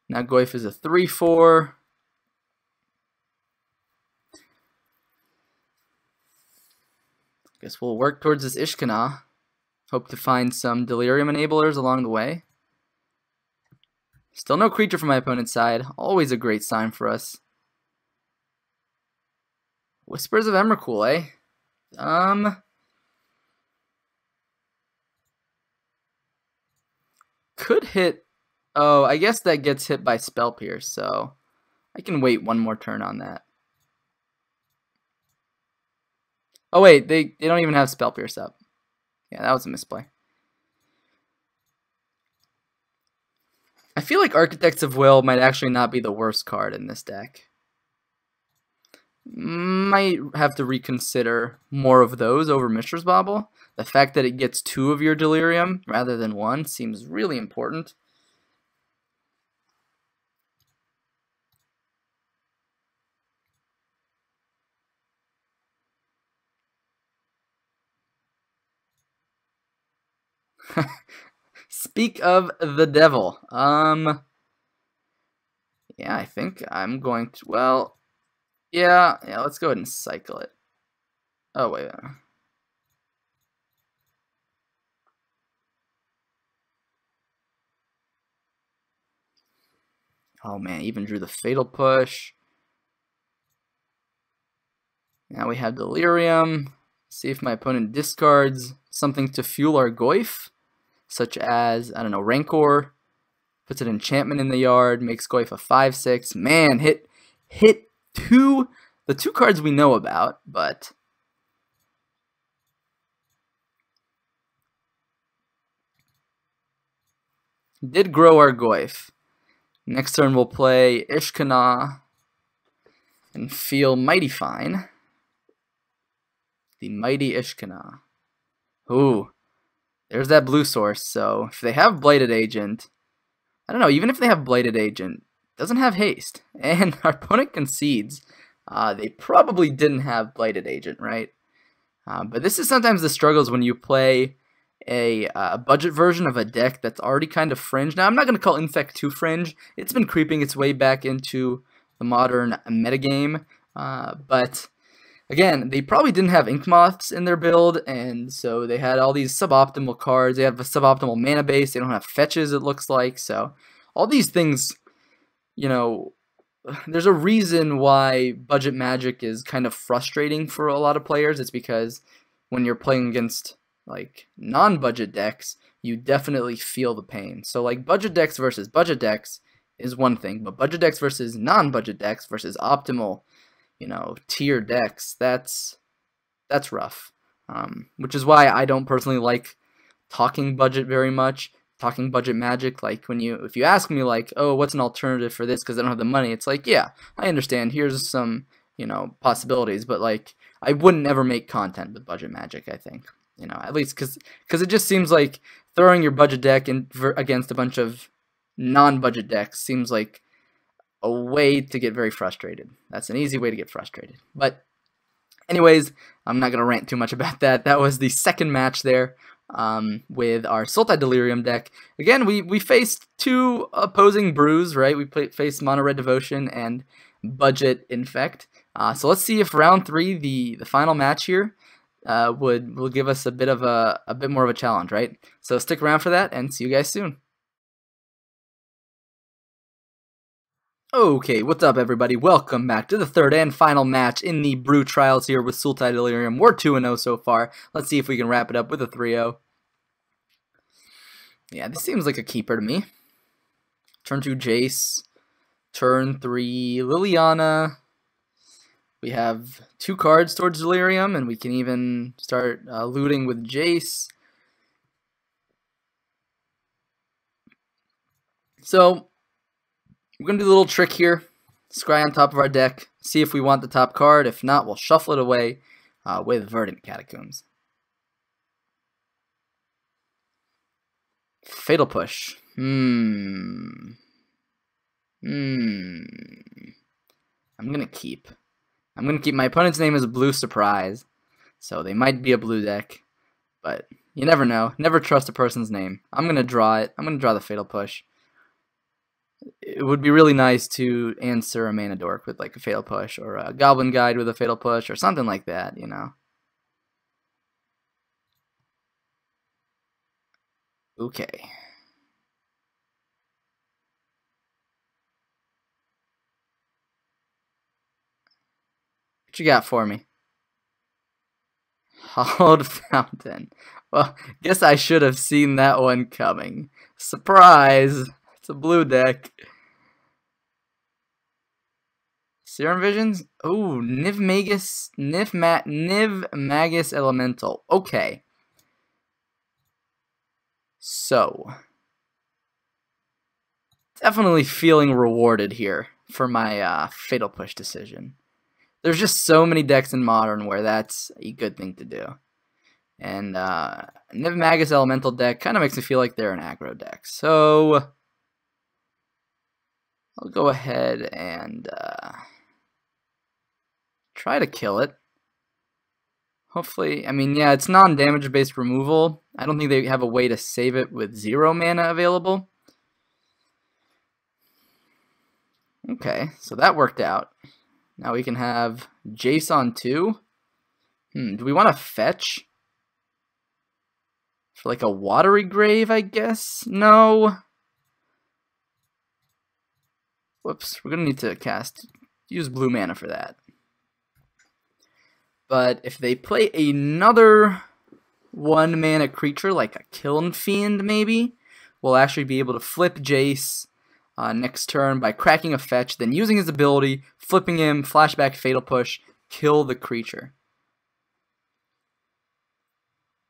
S1: Now Goyf is a 3/4. Guess we'll work towards this Ishkana. Hope to find some Delirium enablers along the way. Still no creature from my opponent's side. Always a great sign for us. Whispers of Emrakul, eh? Could hit... Oh, I guess that gets hit by Spell Pierce, so I can wait one more turn on that. Oh wait, they don't even have Spell Pierce up. Yeah, that was a misplay. I feel like Architects of Will might actually not be the worst card in this deck. Might have to reconsider more of those over Mishra's Bauble. The fact that it gets 2 of your Delirium rather than 1 seems really important. Speak of the devil. Yeah, I think I'm going to, well, yeah, let's go ahead and cycle it. Oh, wait. Oh, man, even drew the Fatal Push. Now we have Delirium. See if my opponent discards something to fuel our Goyf, such as, I don't know, Rancor. Puts an enchantment in the yard, makes Goyf a 5/6. Man, hit the 2 cards we know about, but did grow our Goyf. Next turn we'll play Ishkana and feel mighty fine. The mighty Ishkana. Ooh, there's that blue source. So if they have Blighted Agent, I don't know, even if they have Blighted Agent, it doesn't have haste. And our opponent concedes. They probably didn't have Blighted Agent, right? But this is sometimes the struggles when you play a budget version of a deck that's already kind of fringe. Now, I'm not going to call Infect too fringe. It's been creeping its way back into the modern metagame. But again, they probably didn't have Ink Moths in their build, and so they had all these suboptimal cards. They have a suboptimal mana base. They don't have fetches, it looks like. So all these things, you know, there's a reason why budget Magic is kind of frustrating for a lot of players. It's because when you're playing against like non-budget decks, you definitely feel the pain. So like budget decks versus budget decks is one thing, but budget decks versus non-budget decks versus optimal, you know, tier decks, that's rough. Which is why I don't personally like talking budget very much. Talking budget Magic, like if you ask me like, oh, what's an alternative for this because I don't have the money, it's like, yeah, I understand, here's some, you know, possibilities, but like I wouldn't ever make content with budget Magic, I think, you know, at least because it just seems like throwing your budget deck against a bunch of non-budget decks seems like a way to get very frustrated. That's an easy way to get frustrated. But anyways, I'm not going to rant too much about that. That was the second match there with our Sultai Delirium deck. Again, we faced 2 opposing brews, right? We faced Mono Red Devotion and Budget Infect. So let's see if round 3, the final match here, will give us a bit more of a challenge, right? So stick around for that, and see you guys soon. Okay, what's up everybody? Welcome back to the third and final match in the Brew Trials here with Sultai Delirium. We're 2-0 so far. Let's see if we can wrap it up with a 3-0. Yeah, this seems like a keeper to me. Turn 2 Jace. Turn 3 Liliana. We have 2 cards towards Delirium, and we can even start looting with Jace. So we're going to do a little trick here. Scry on top of our deck. See if we want the top card. If not, we'll shuffle it away with Verdant Catacombs. Fatal Push. I'm going to keep. My opponent's name is Blue Surprise. So they might be a blue deck. But you never know. Never trust a person's name. I'm going to draw it. I'm going to draw the Fatal Push. It would be really nice to answer a Mana Dork with like a Fatal Push, or a Goblin Guide with a Fatal Push, or something like that, you know. Okay. What you got for me? Hallowed Fountain. Well, guess I should have seen that one coming. Surprise! It's a blue deck. Serum Visions? Oh, Niv Magus Elemental. Okay. So, definitely feeling rewarded here for my Fatal Push decision. There's just so many decks in Modern where that's a good thing to do. And Niv Magus Elemental deck kind of makes me feel like they're an aggro deck. So, I'll go ahead and try to kill it. Hopefully, I mean, yeah, it's non-damage based removal. I don't think they have a way to save it with 0 mana available. Okay, so that worked out. Now we can have Jace on 2. Do we want to fetch? For like a Watery Grave, I guess? No. Whoops, we're going to need to use blue mana for that. But if they play another 1 mana creature, like a Kiln Fiend maybe, we'll actually be able to flip Jace next turn by cracking a fetch, then using his ability, flipping him, flashback, Fatal Push, kill the creature.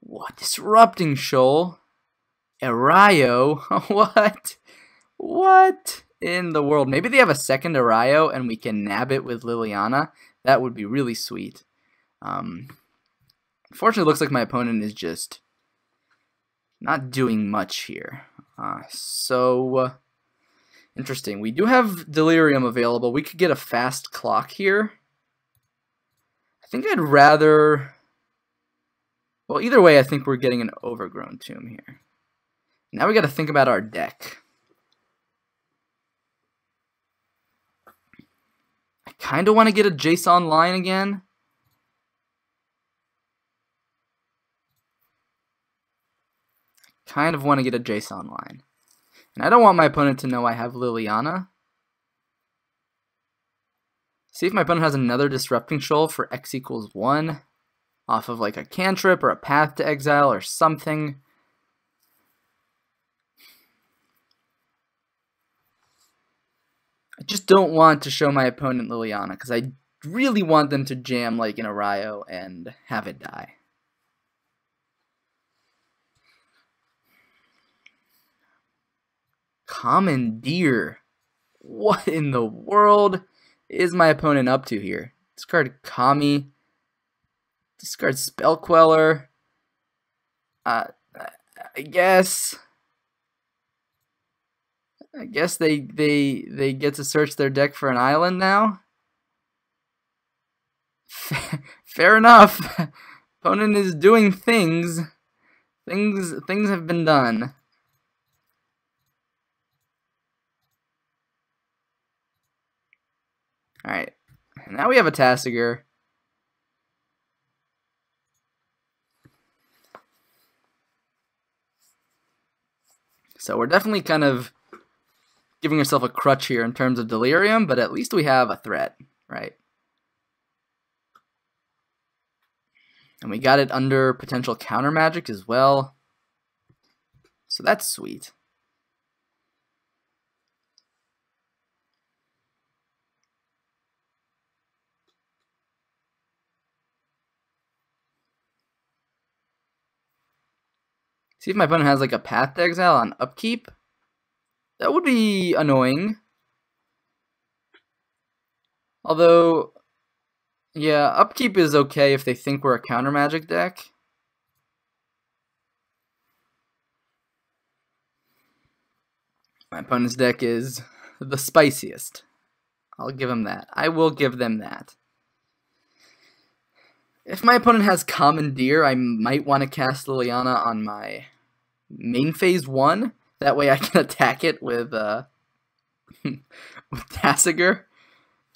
S1: What? Disrupting Shoal? Erayo? What? What in the world? Maybe they have a second Erayo and we can nab it with Liliana. That would be really sweet. Unfortunately, it looks like my opponent is just not doing much here. Interesting. We do have Delirium available. We could get a fast clock here. I think I'd rather... Well, either way, I think we're getting an Overgrown Tomb here. Now we got to think about our deck. I kind of want to get a Jace online again. Kind of want to get a Jace online. And I don't want my opponent to know I have Liliana. See if my opponent has another Disrupting Shoal for X equals 1. Off of like a cantrip or a Path to Exile or something. I just don't want to show my opponent Liliana because I really want them to jam like an Erayo and have it die. Commandeer. What in the world is my opponent up to here? Discard Kami. Discard Spell Queller. I guess they get to search their deck for an island now. Fair enough. Opponent is doing things. Things have been done. Alright, now we have a Tasigur. So we're definitely kind of giving ourselves a crutch here in terms of Delirium, but at least we have a threat, right? And we got it under potential counter magic as well. So that's sweet. See if my opponent has like a Path to Exile on upkeep. That would be annoying. Although, yeah, upkeep is okay if they think we're a counter magic deck. My opponent's deck is the spiciest. I'll give him that. I will give them that. If my opponent has Commandeer, I might want to cast Liliana on my main phase 1. That way I can attack it with Tasigur.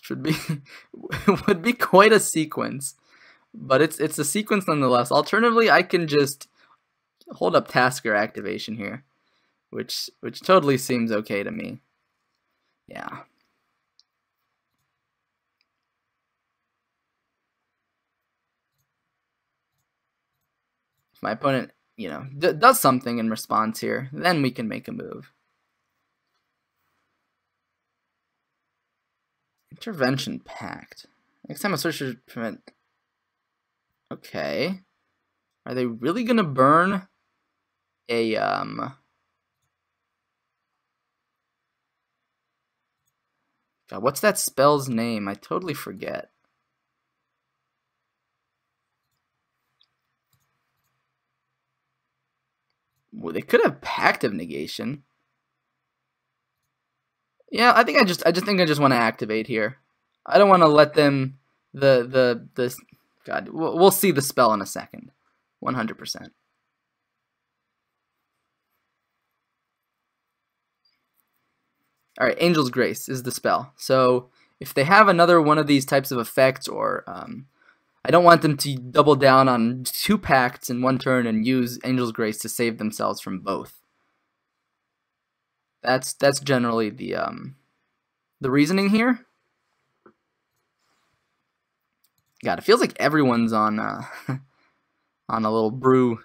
S1: Would be quite a sequence. But it's a sequence nonetheless. Alternatively, I can just hold up Tasker activation here, which totally seems okay to me. Yeah. If my opponent, you know, does something in response here, then we can make a move. Intervention Pact. Next time a search should prevent. Okay. Are they really gonna burn a God, what's that spell's name? I totally forget. Well, they could have Pact of Negation. Yeah, I think I just want to activate here. I don't want to let them the God. We'll see the spell in a second. 100%. All right, Angel's Grace is the spell. So if they have another one of these types of effects, or I don't want them to double down on 2 Pacts in one turn and use Angel's Grace to save themselves from both. That's generally the reasoning here. God, it feels like everyone's on on a little brew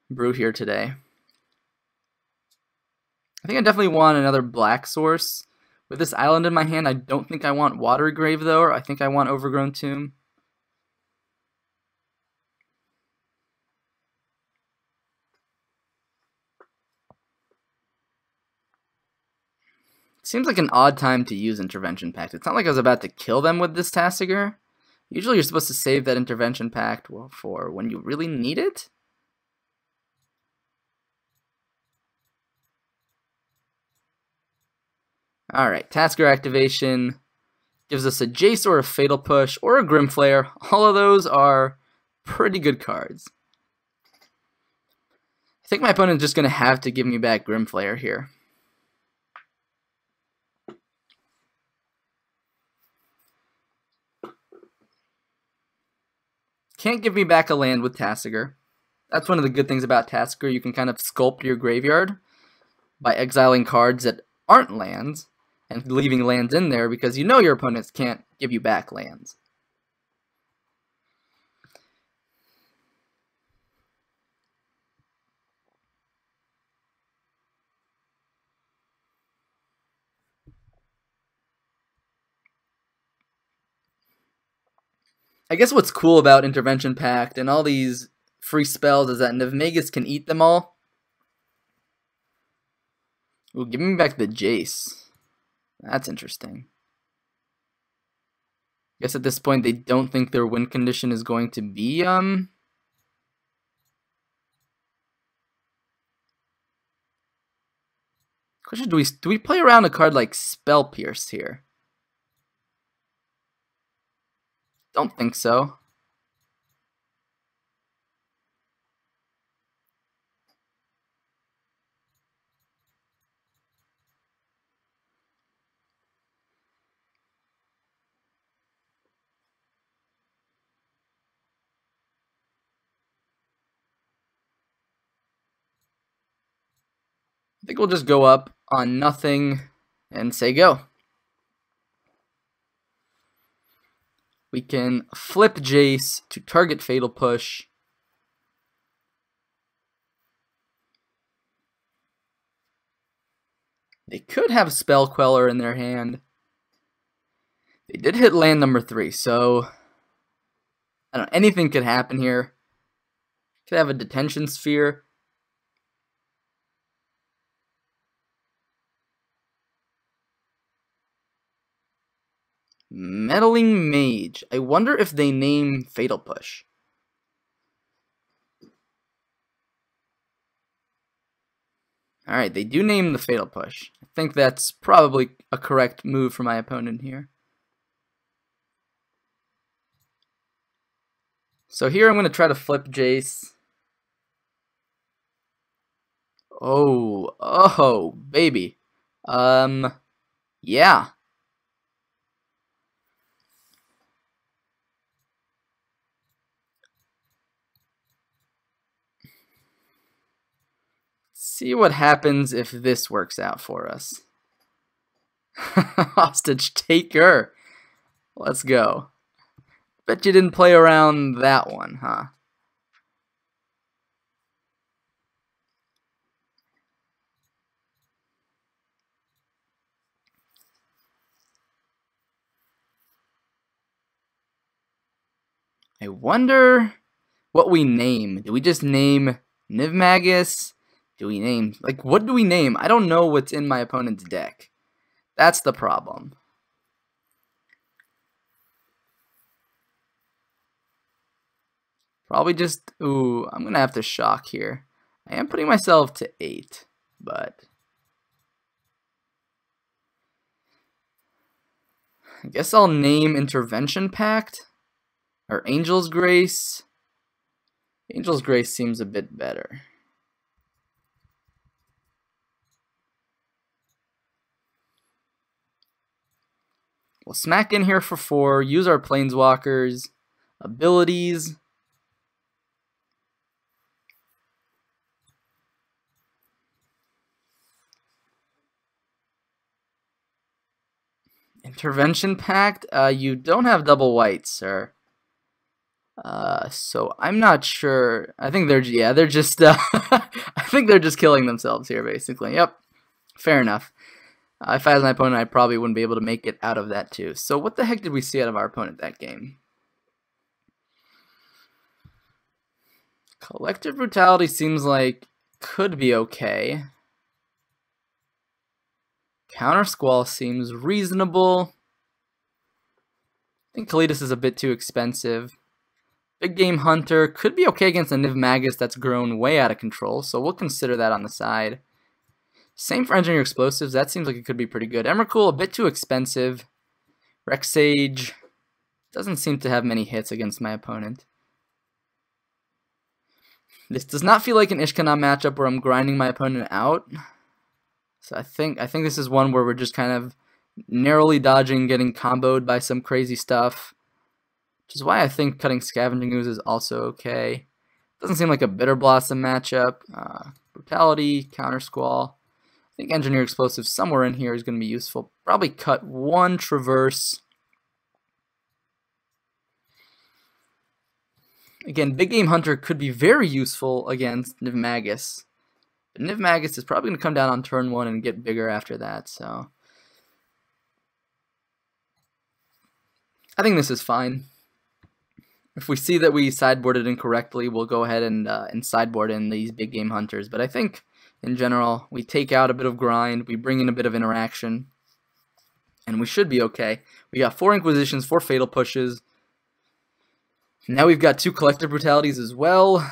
S1: here today. I think I definitely want another black source. With this island in my hand, I don't think I want Watery Grave, though. I think I want Overgrown Tomb. Seems like an odd time to use Intervention Pact. It's not like I was about to kill them with this Tasigur. Usually you're supposed to save that Intervention Pact for when you really need it. Alright, Tasker activation gives us a Jace or a Fatal Push or a Grimflare. All of those are pretty good cards. I think my opponent's just going to have to give me back Grimflare here. Can't give me back a land with Tasigur. That's one of the good things about Tasigur. You can kind of sculpt your graveyard by exiling cards that aren't lands and leaving lands in there, because you know your opponents can't give you back lands. I guess what's cool about Intervention Pact and all these free spells is that Nivmagus can eat them all. Ooh, give me back the Jace. That's interesting. I guess at this point they don't think their win condition is going to be Question: do we play around a card like Spell Pierce here? Don't think so. I think we'll just go up on nothing and say go. We can flip Jace to target Fatal Push. They could have Spell Queller in their hand. They did hit land number 3, so I don't know, anything could happen here. Could have a Detention Sphere. Meddling Mage. I wonder if they name Fatal Push. Alright, they do name the Fatal Push. I think that's probably a correct move for my opponent here. So here I'm going to try to flip Jace. Oh, baby. Yeah. see what happens if this works out for us. Hostage taker. Let's go. Bet you didn't play around that one, huh? I wonder what we name. Do we just name Nivmagus? Do we name, like, what do we name? I don't know what's in my opponent's deck. That's the problem. Probably just, ooh, I'm going to have to shock here. I am putting myself to 8, but I guess I'll name Intervention Pact or Angel's Grace. Angel's Grace seems a bit better. We'll smack in here for 4, use our Planeswalkers, abilities. Intervention Pact? You don't have double white, sir. So I'm not sure. I think they're just I think they're just killing themselves here, basically. Yep, fair enough. If I was my opponent, I probably wouldn't be able to make it out of that too. So what the heck did we see out of our opponent that game? Collective Brutality seems like could be okay. Counter Squall seems reasonable. I think Kalidas is a bit too expensive. Big Game Hunter could be okay against a Nivmagus that's grown way out of control, so we'll consider that on the side. Same for Engineer Explosives, that seems like it could be pretty good. Emrakul, a bit too expensive. Rexage doesn't seem to have many hits against my opponent. This does not feel like an Ishkanah matchup where I'm grinding my opponent out. So I think this is one where we're just kind of narrowly dodging, getting comboed by some crazy stuff. Which is why I think cutting Scavenging Ooze is also okay. Doesn't seem like a Bitter Blossom matchup. Brutality, Counter Squall. I think Engineer Explosive somewhere in here is going to be useful. Probably cut 1 Traverse. Again, Big Game Hunter could be very useful against Nivmagus. But Nivmagus is probably going to come down on turn 1 and get bigger after that, so I think this is fine. If we see that we sideboarded incorrectly, we'll go ahead and sideboard in these Big Game Hunters. But I think, in general, we take out a bit of grind, we bring in a bit of interaction, and we should be okay. We got 4 Inquisitions, 4 Fatal Pushes. Now we've got 2 Collective Brutalities as well.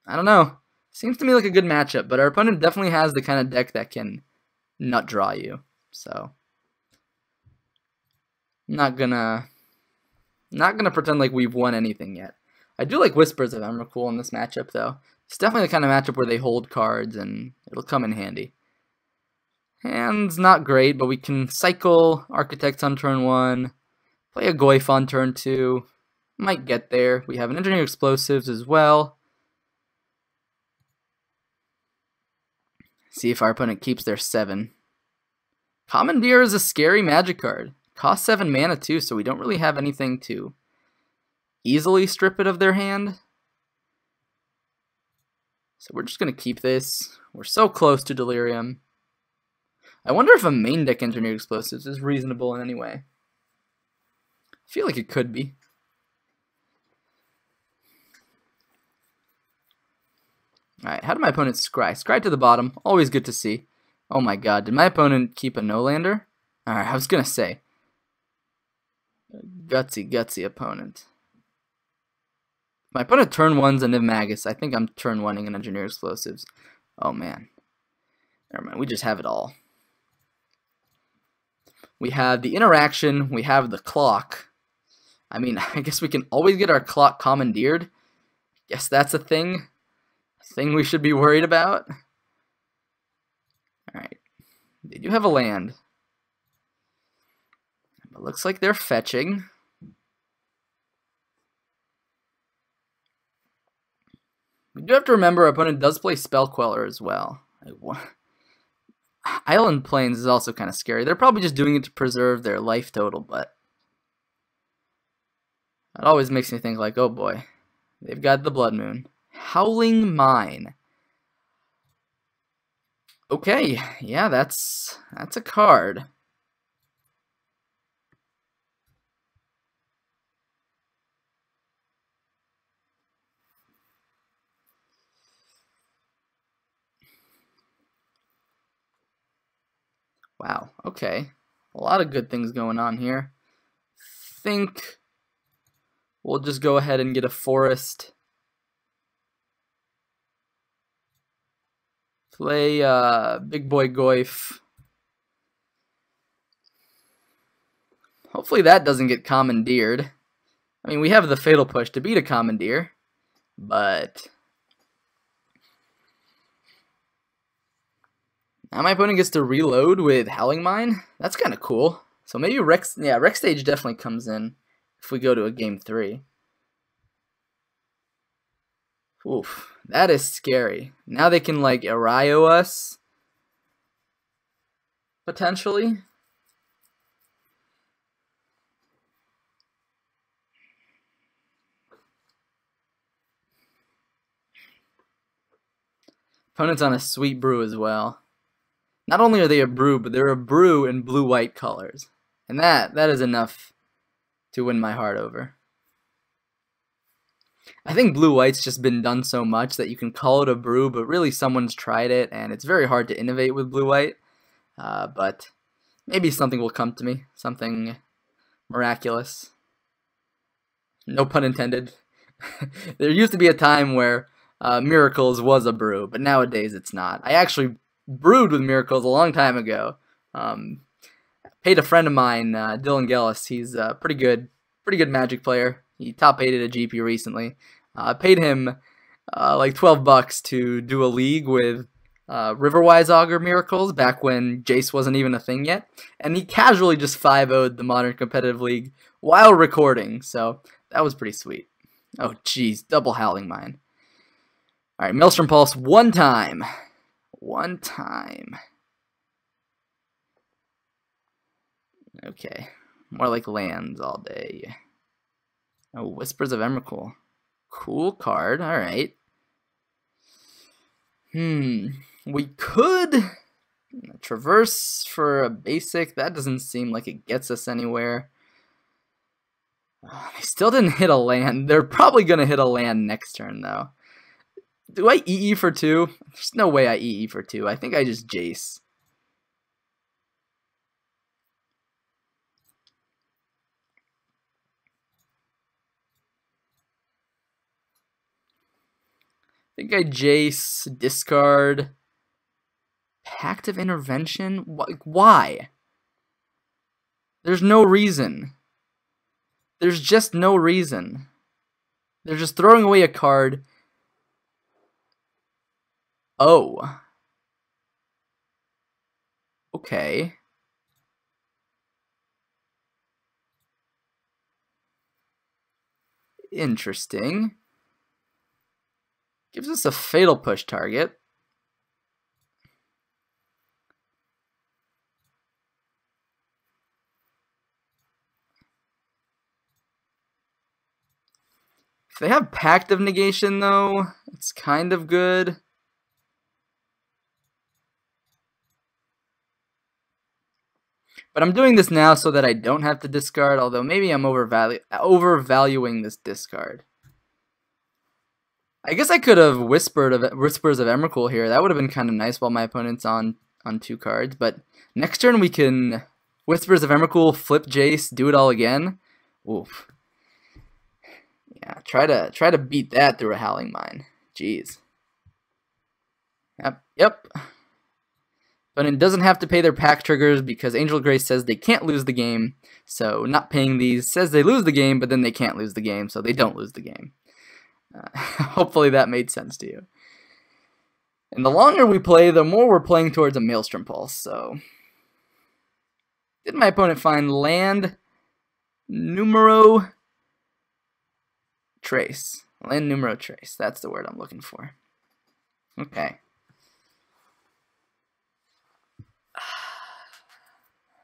S1: I don't know. Seems to me like a good matchup, but our opponent definitely has the kind of deck that can nut draw you. So, not gonna pretend like we've won anything yet. I do like Whispers of Emrakul in this matchup, though. It's definitely the kind of matchup where they hold cards, and it'll come in handy. Hand's not great, but we can cycle Architects on turn 1, play a Goyf on turn 2. Might get there. We have an Engineer Explosives as well. See if our opponent keeps their 7. Commandeer is a scary magic card. Costs 7 mana too, so we don't really have anything to easily strip it of their hand. So we're just going to keep this. We're so close to Delirium. I wonder if a main deck Engineer Explosives is reasonable in any way. I feel like it could be. Alright, how did my opponent scry? Scry to the bottom, always good to see. Oh my god, did my opponent keep a no-lander? Alright, I was gonna say. Gutsy opponent. My opponent turn 1's a Nivmagus. I think I'm turn 1ing an Engineer Explosives. Oh man. Never mind, we just have it all. We have the interaction, we have the clock. I mean, I guess we can always get our clock commandeered. Guess that's a thing. Thing we should be worried about. Alright. They do have a land. It looks like they're fetching. We do have to remember our opponent does play Spell Queller as well. Island Plains is also kind of scary. They're probably just doing it to preserve their life total, but it always makes me think like, oh boy, they've got the Blood Moon. Howling Mine. Okay, yeah, that's a card. Wow, okay. A lot of good things going on here. Think we'll just go ahead and get a forest. Play Big Boy Goyf. Hopefully that doesn't get commandeered. I mean, we have the Fatal Push to beat a commandeer, but now my opponent gets to reload with Howling Mine. That's kind of cool. So maybe Rex Stage definitely comes in if we go to a game 3. Oof, that is scary. Now they can like Erayo us potentially. Opponent's on a sweet brew as well. Not only are they a brew, but they're a brew in blue-white colors. And that is enough to win my heart over. I think blue-white's just been done so much that you can call it a brew, but really someone's tried it, and it's very hard to innovate with blue-white. But maybe something will come to me. Something miraculous. No pun intended. There used to be a time where Miracles was a brew, but nowadays it's not. I actually brewed with Miracles a long time ago. Paid a friend of mine, Dylan Gellis. He's a pretty good Magic player. He top 8'd a GP recently. Paid him like $12 to do a league with Riverwise Augur Miracles back when Jace wasn't even a thing yet, and he casually just 5-0'd the Modern Competitive League while recording. So that was pretty sweet. Oh geez, double Howling Mine. All right, Maelstrom Pulse one time. One time. Okay, more like lands all day. Oh, Whispers of Emrakul. Cool card, alright. We could traverse for a basic. That doesn't seem like it gets us anywhere. They still didn't hit a land. They're probably going to hit a land next turn, though. Do I EE for 2? There's no way I EE for 2. I think I just Jace. I think I Jace, discard, Pact of Intervention? Why? There's no reason. There's just no reason. They're just throwing away a card. Oh. Okay. Interesting. Gives us a Fatal Push target. If they have Pact of Negation, though, it's kind of good. But I'm doing this now so that I don't have to discard, although maybe I'm overvaluing this discard. I guess I could have Whispers of Emrakul here. That would have been kind of nice while my opponent's on 2 cards. But next turn we can Whispers of Emrakul, flip Jace, do it all again. Oof. Yeah, try to beat that through a Howling Mine. Jeez. Yep. But it doesn't have to pay their pack triggers because Angel Grace says they can't lose the game. So not paying these says they lose the game, but then they can't lose the game, so they don't lose the game. Hopefully that made sense to you. And the longer we play, the more we're playing towards a Maelstrom Pulse. So, did my opponent find land numero trace? Land numero trace. That's the word I'm looking for. Okay.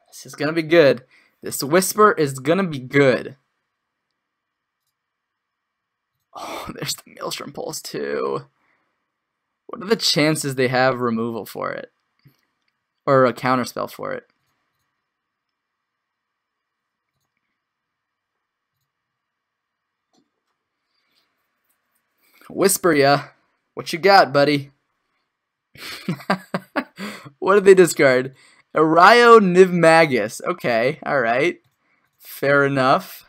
S1: This is gonna be good. This Whisper is gonna be good. Oh, there's the Maelstrom Pulse too. What are the chances they have removal for it? Or a counterspell for it? Whisper ya. What you got, buddy? What did they discard? Ario Nivmagus. Okay, alright. Fair enough.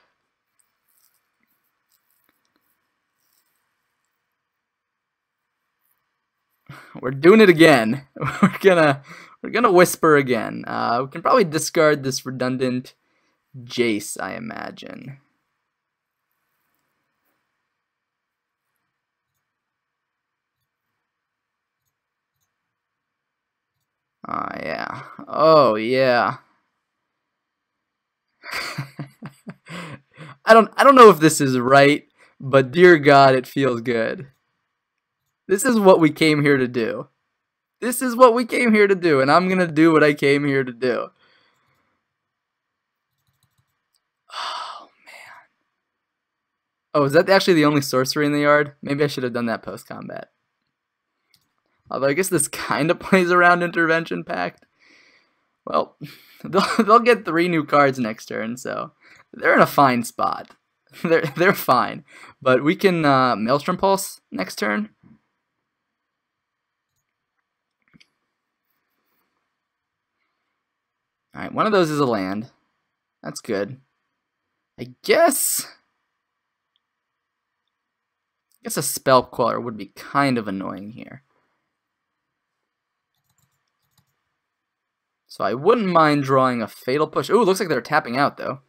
S1: We're doing it again. We're gonna whisper again. We can probably discard this redundant Jace, I imagine. Oh yeah. Oh yeah. I don't know if this is right, but dear God, it feels good. This is what we came here to do. This is what we came here to do, and I'm gonna do what I came here to do. Oh man. Oh, is that actually the only sorcery in the yard? Maybe I should have done that post-combat. Although I guess this kind of plays around Intervention Pact. Well, they'll get 3 new cards next turn, so they're in a fine spot. They're fine. But we can Maelstrom Pulse next turn. Alright, one of those is a land. That's good. I guess a Spell Queller would be kind of annoying here. So I wouldn't mind drawing a Fatal Push. Ooh, looks like they're tapping out, though.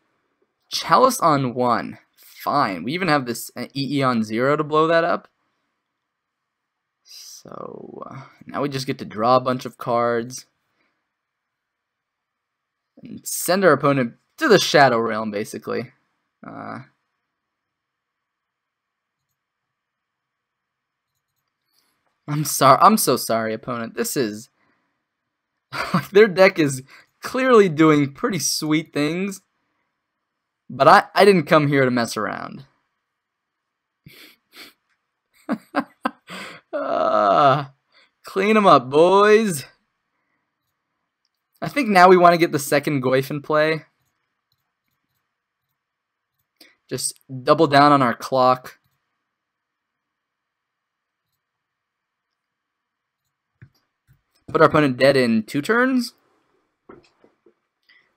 S1: Chalice on 1. Fine. We even have this EE on 0 to blow that up. So now we just get to draw a bunch of cards. And send our opponent to the Shadow Realm, basically. I'm so sorry, opponent. This is... their deck is clearly doing pretty sweet things, but I didn't come here to mess around. Clean them up, boys. I think now we want to get the second Goyf in play. Just double down on our clock. Put our opponent dead in 2 turns.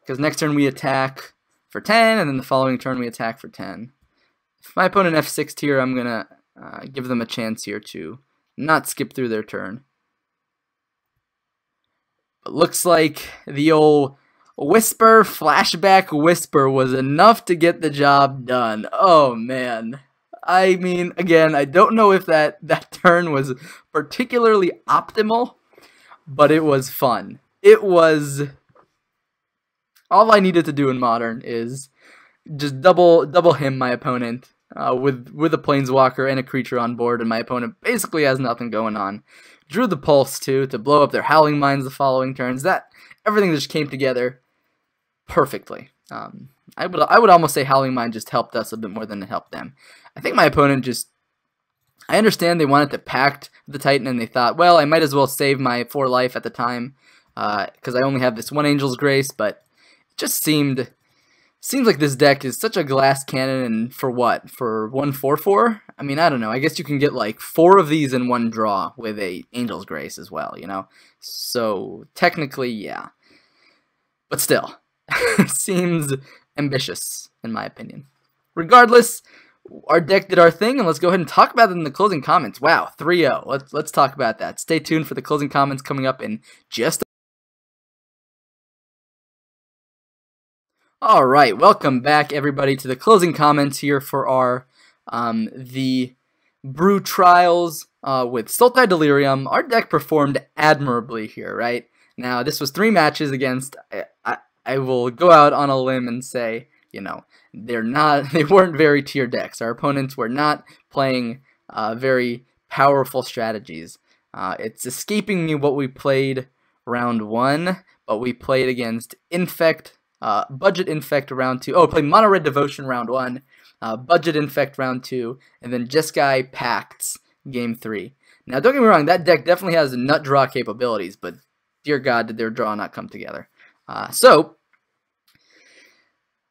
S1: Because next turn we attack for 10, and then the following turn we attack for 10. If my opponent F6 here, I'm going to give them a chance here to not skip through their turn. But looks like the old Whisper, Flashback Whisper was enough to get the job done. Oh, man. I mean, again, I don't know if that turn was particularly optimal, but it was fun. It was... all I needed to do in Modern is just double him my opponent with a Planeswalker and a creature on board, and my opponent basically has nothing going on. Drew the Pulse, too, to blow up their Howling Mines the following turns. Everything just came together perfectly. I would almost say Howling Mine just helped us a bit more than it helped them. I think my opponent just... I understand they wanted to pact the Titan, and they thought, well, I might as well save my 4 life at the time, because I only have this 1 Angel's Grace, but it just seems like this deck is such a glass cannon, and for what? For 1/4/4? I mean, I don't know. I guess you can get like 4 of these in one draw with a Angel's Grace as well, you know? So, technically, yeah. But still, it seems ambitious, in my opinion. Regardless, our deck did our thing, and let's go ahead and talk about it in the closing comments. Wow, 3-0. Let's talk about that. Stay tuned for the closing comments coming up in just a... All right, welcome back, everybody, to the closing comments here for our the Brew Trials with Sultai Delirium. Our deck performed admirably here, right? Now, this was 3 matches against... I will go out on a limb and say you know, they weren't very tier decks. Our opponents were not playing very powerful strategies. It's escaping me what we played round 1, but we played against Infect, Budget Infect round 2. Oh, we played Mono Red Devotion round 1, Budget Infect round 2, and then Jeskai Pacts game 3. Now, don't get me wrong, that deck definitely has nut draw capabilities, but dear God, did their draw not come together. So,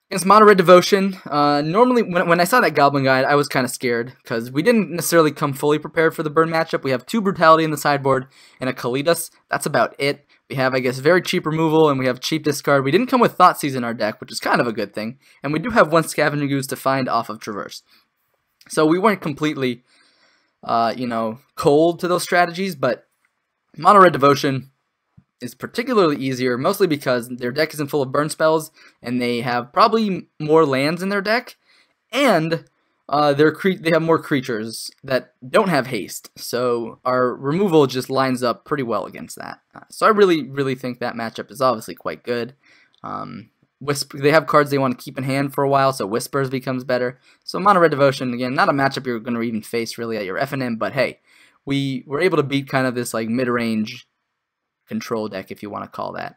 S1: against Mono Red Devotion, normally when I saw that Goblin Guide, I was kind of scared, because we didn't necessarily come fully prepared for the burn matchup. We have 2 Brutality in the sideboard and a Kalitas. That's about it. We have, I guess, very cheap removal, and we have cheap discard. We didn't come with Thoughtseize in our deck, which is kind of a good thing. And we do have 1 Scavenging Ooze to find off of Traverse. So we weren't completely, you know, cold to those strategies, but Mono Red Devotion is particularly easier, mostly because their deck isn't full of burn spells, and they have probably more lands in their deck, and they have more creatures that don't have haste, so our removal just lines up pretty well against that. So I really think that matchup is obviously quite good. They have cards they want to keep in hand for a while, so Whispers becomes better. So Mono Red Devotion, again, not a matchup you're going to even face really at your FNM, but hey, we were able to beat kind of this like mid-range control deck, if you want to call that.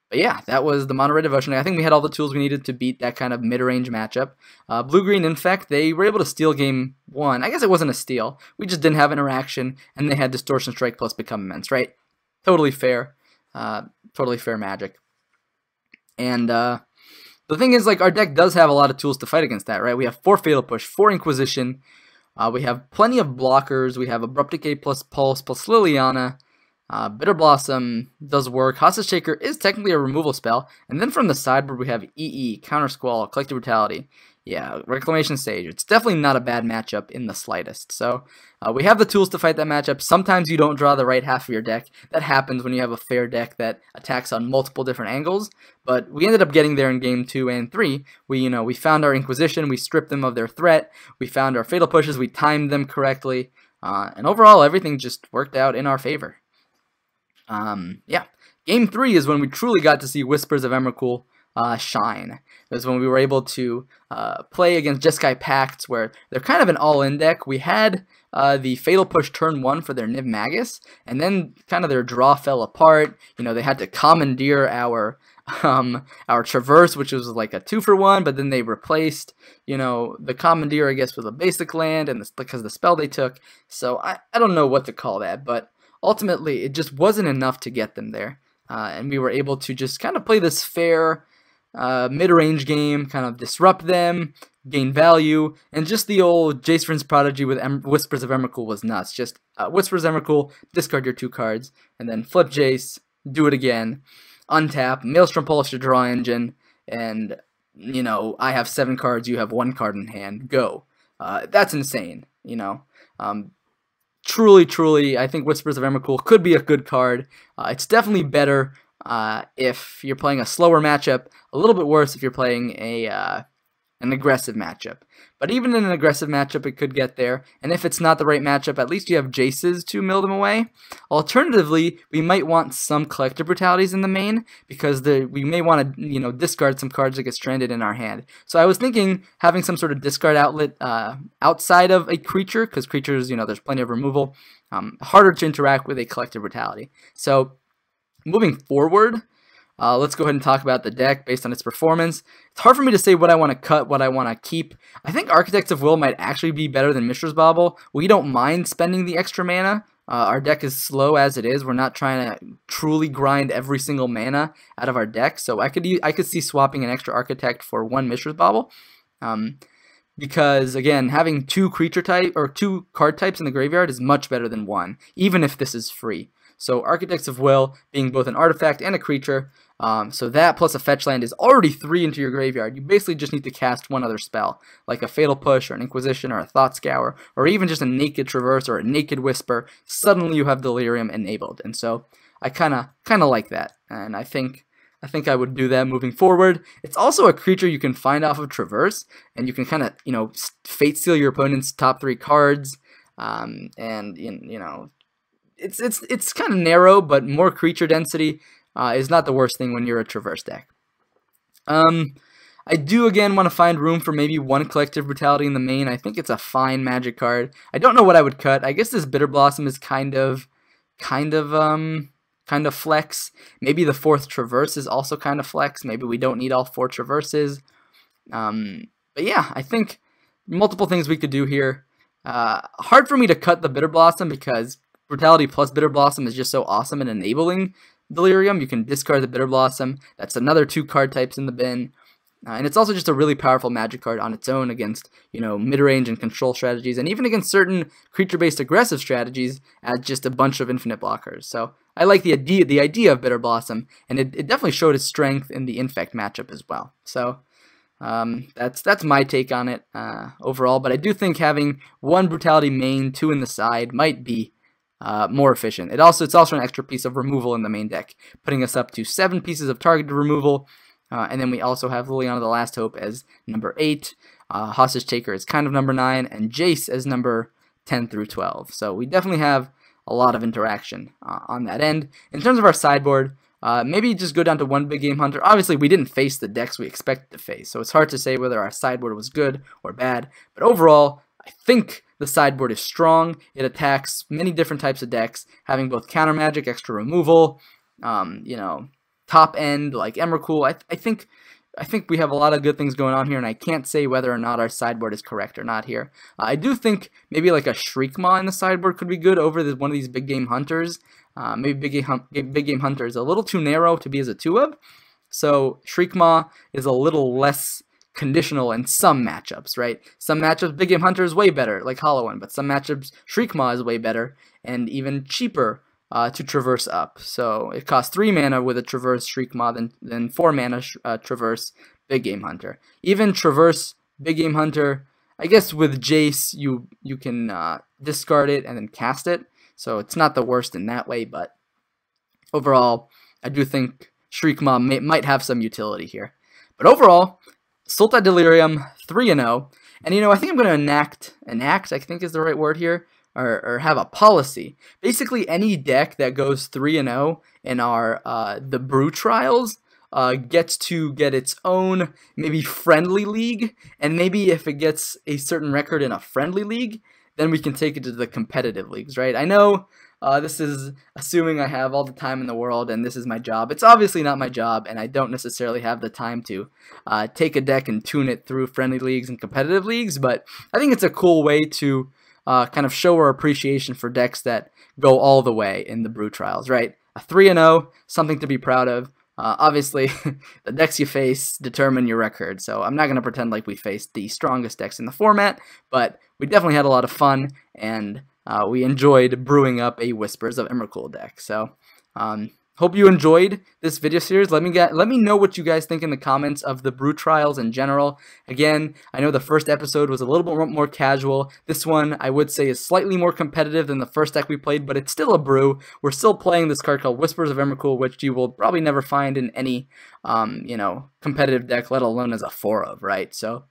S1: But yeah, that was the Mono Red Devotion. I think we had all the tools we needed to beat that kind of mid-range matchup. Blue-Green Infect, they were able to steal game 1. I guess it wasn't a steal. We just didn't have interaction, and they had Distortion Strike plus Become Immense, right? Totally fair. Totally fair magic. And the thing is, like, our deck does have a lot of tools to fight against that, right? We have 4 Fatal Push, 4 Inquisition. We have plenty of blockers. We have Abrupt Decay plus Pulse plus Liliana. Bitter Blossom does work. Hostage Taker is technically a removal spell. And then from the sideboard we have EE, Counter Squall, Collective Brutality. Yeah, Reclamation Sage. It's definitely not a bad matchup in the slightest. So we have the tools to fight that matchup. Sometimes you don't draw the right half of your deck. That happens when you have a fair deck that attacks on multiple different angles. But we ended up getting there in game 2 and 3. We found our Inquisition. We stripped them of their threat. We found our Fatal Pushes. We timed them correctly. And overall, everything just worked out in our favor. Yeah, game 3 is when we truly got to see Whispers of Emrakul shine. It was when we were able to play against Jeskai Pacts, where they're kind of an all-in deck. We had the Fatal Push turn 1 for their Niv Magus, and then kind of their draw fell apart. You know, they had to commandeer our Traverse, which was like a 2-for-1, but then they replaced, you know, the commandeer, I guess, with a basic land, and because of the spell they took. So I don't know what to call that, but ultimately, it just wasn't enough to get them there, and we were able to just kind of play this fair mid-range game, kind of disrupt them, gain value, and just the old Jace Vryn's Prodigy with Whispers of Emrakul was nuts. Just Whispers of Emrakul, discard your 2 cards, and then flip Jace, do it again, untap, Maelstrom Pulse your draw engine, and, you know, I have 7 cards, you have 1 card in hand, go. That's insane, you know. Truly, I think Whispers of Emrakul could be a good card. It's definitely better if you're playing a slower matchup, a little bit worse if you're playing an aggressive matchup. But even in an aggressive matchup, it could get there. And if it's not the right matchup, at least you have Jaces to mill them away. Alternatively, we might want some Collective Brutalities in the main, because we may want to, you know, discard some cards that get stranded in our hand. So I was thinking having some sort of discard outlet outside of a creature, because creatures, you know, there's plenty of removal. Harder to interact with a Collective Brutality. So moving forward, let's go ahead and talk about the deck based on its performance. It's hard for me to say what I want to cut, what I want to keep. I think Architects of Will might actually be better than Mishra's Bauble. We don't mind spending the extra mana. Our deck is slow as it is. We're not trying to truly grind every single mana out of our deck. So I could see swapping an extra Architect for 1 Mishra's Bauble. Because, again, having 2 creature type or 2 card types in the graveyard is much better than 1, even if this is free. So Architects of Will being both an artifact and a creature, so that plus a fetch land is already 3 into your graveyard. You basically just need to cast 1 other spell, like a Fatal Push or an Inquisition or a Thought Scour, or even just a Naked Traverse or a Naked Whisper. Suddenly you have Delirium enabled, and so I kind of like that, and I think I would do that moving forward. It's also a creature you can find off of Traverse, and you can kind of, you know, Fate Seal your opponent's top 3 cards, and you know, it's kind of narrow, but more creature density is not the worst thing when you're a Traverse deck. I do again want to find room for maybe one Collective Brutality in the main. I think it's a fine Magic card. I don't know what I would cut. I guess this Bitter Blossom is kind of flex. Maybe the 4th Traverse is also kind of flex. Maybe we don't need all 4 Traverses. But yeah, I think multiple things we could do here. Hard for me to cut the Bitter Blossom because Brutality plus Bitter Blossom is just so awesome in enabling Delirium. You can discard the Bitter Blossom. That's another 2 card types in the bin. And it's also just a really powerful Magic card on its own against, mid-range and control strategies, and even against certain creature-based aggressive strategies as just a bunch of infinite blockers. So I like the idea of Bitter Blossom, and it definitely showed its strength in the Infect matchup as well. So that's my take on it overall. But I do think having 1 Brutality main, 2 in the side might be more efficient. It's also an extra piece of removal in the main deck, putting us up to 7 pieces of targeted removal. And then we also have Liliana the Last Hope as number 8, Hostage Taker is kind of number 9, and Jace as number 10 through 12. So we definitely have a lot of interaction on that end. In terms of our sideboard, maybe just go down to 1 Big Game Hunter. Obviously, we didn't face the decks we expected to face, so it's hard to say whether our sideboard was good or bad. But overall, I think the sideboard is strong. It attacks many different types of decks, having both counter magic, extra removal, top end like Emrakul. I think we have a lot of good things going on here, and I can't say whether or not our sideboard is correct or not here. I do think maybe like a Shriekmaw in the sideboard could be good over one of these Big Game Hunters. Maybe Big Game Hunter is a little too narrow to be as a 2-of, so Shriekmaw is a little less conditional in some matchups, right? Some matchups Big Game Hunter is way better, like Hollow One, but some matchups Shriekmaw is way better and even cheaper to traverse up. So it costs 3 mana with a Traverse Shriekmaw, then 4 mana Traverse Big Game Hunter. Even Traverse Big Game Hunter, I guess with Jace you can discard it and then cast it, so it's not the worst in that way, but overall I do think Shriekmaw might have some utility here. But overall, Sultai Delirium 3-0, and I think I'm going to enact, I think is the right word here, or have a policy. Basically, any deck that goes 3-0 in our the Brew Trials gets to get its own maybe friendly league, and maybe if it gets a certain record in a friendly league, then we can take it to the competitive leagues, right? I know this is assuming I have all the time in the world and this is my job. It's obviously not my job, and I don't necessarily have the time to take a deck and tune it through friendly leagues and competitive leagues, but I think it's a cool way to kind of show our appreciation for decks that go all the way in the Brew Trials, right? A 3-0, something to be proud of. Obviously, the decks you face determine your record, so I'm not going to pretend like we faced the strongest decks in the format, but we definitely had a lot of fun, and we enjoyed brewing up a Whispers of Emrakul deck. So, hope you enjoyed this video series. Let me know what you guys think in the comments of the Brew Trials in general. Again, I know the first episode was a little bit more casual. This one, I would say, is slightly more competitive than the first deck we played, but it's still a brew. We're still playing this card called Whispers of Emrakul, which you will probably never find in any, competitive deck, let alone as a 4-of, right? So,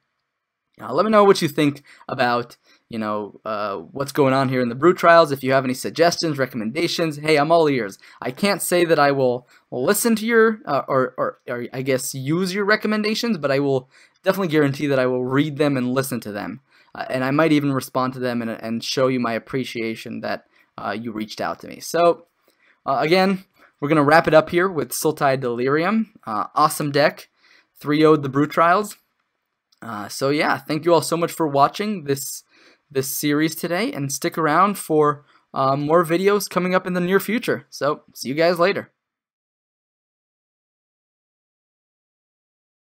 S1: let me know what you think about what's going on here in the Brew Trials. If you have any suggestions, recommendations, hey, I'm all ears. I can't say that I will listen to your, or I guess use your recommendations, but I will definitely guarantee that I will read them and listen to them. And I might even respond to them and show you my appreciation that you reached out to me. So, again, we're going to wrap it up here with Sultai Delirium. Awesome deck. 3-0'd the Brew Trials. So yeah, thank you all so much for watching this series today, and stick around for more videos coming up in the near future. So see you guys later.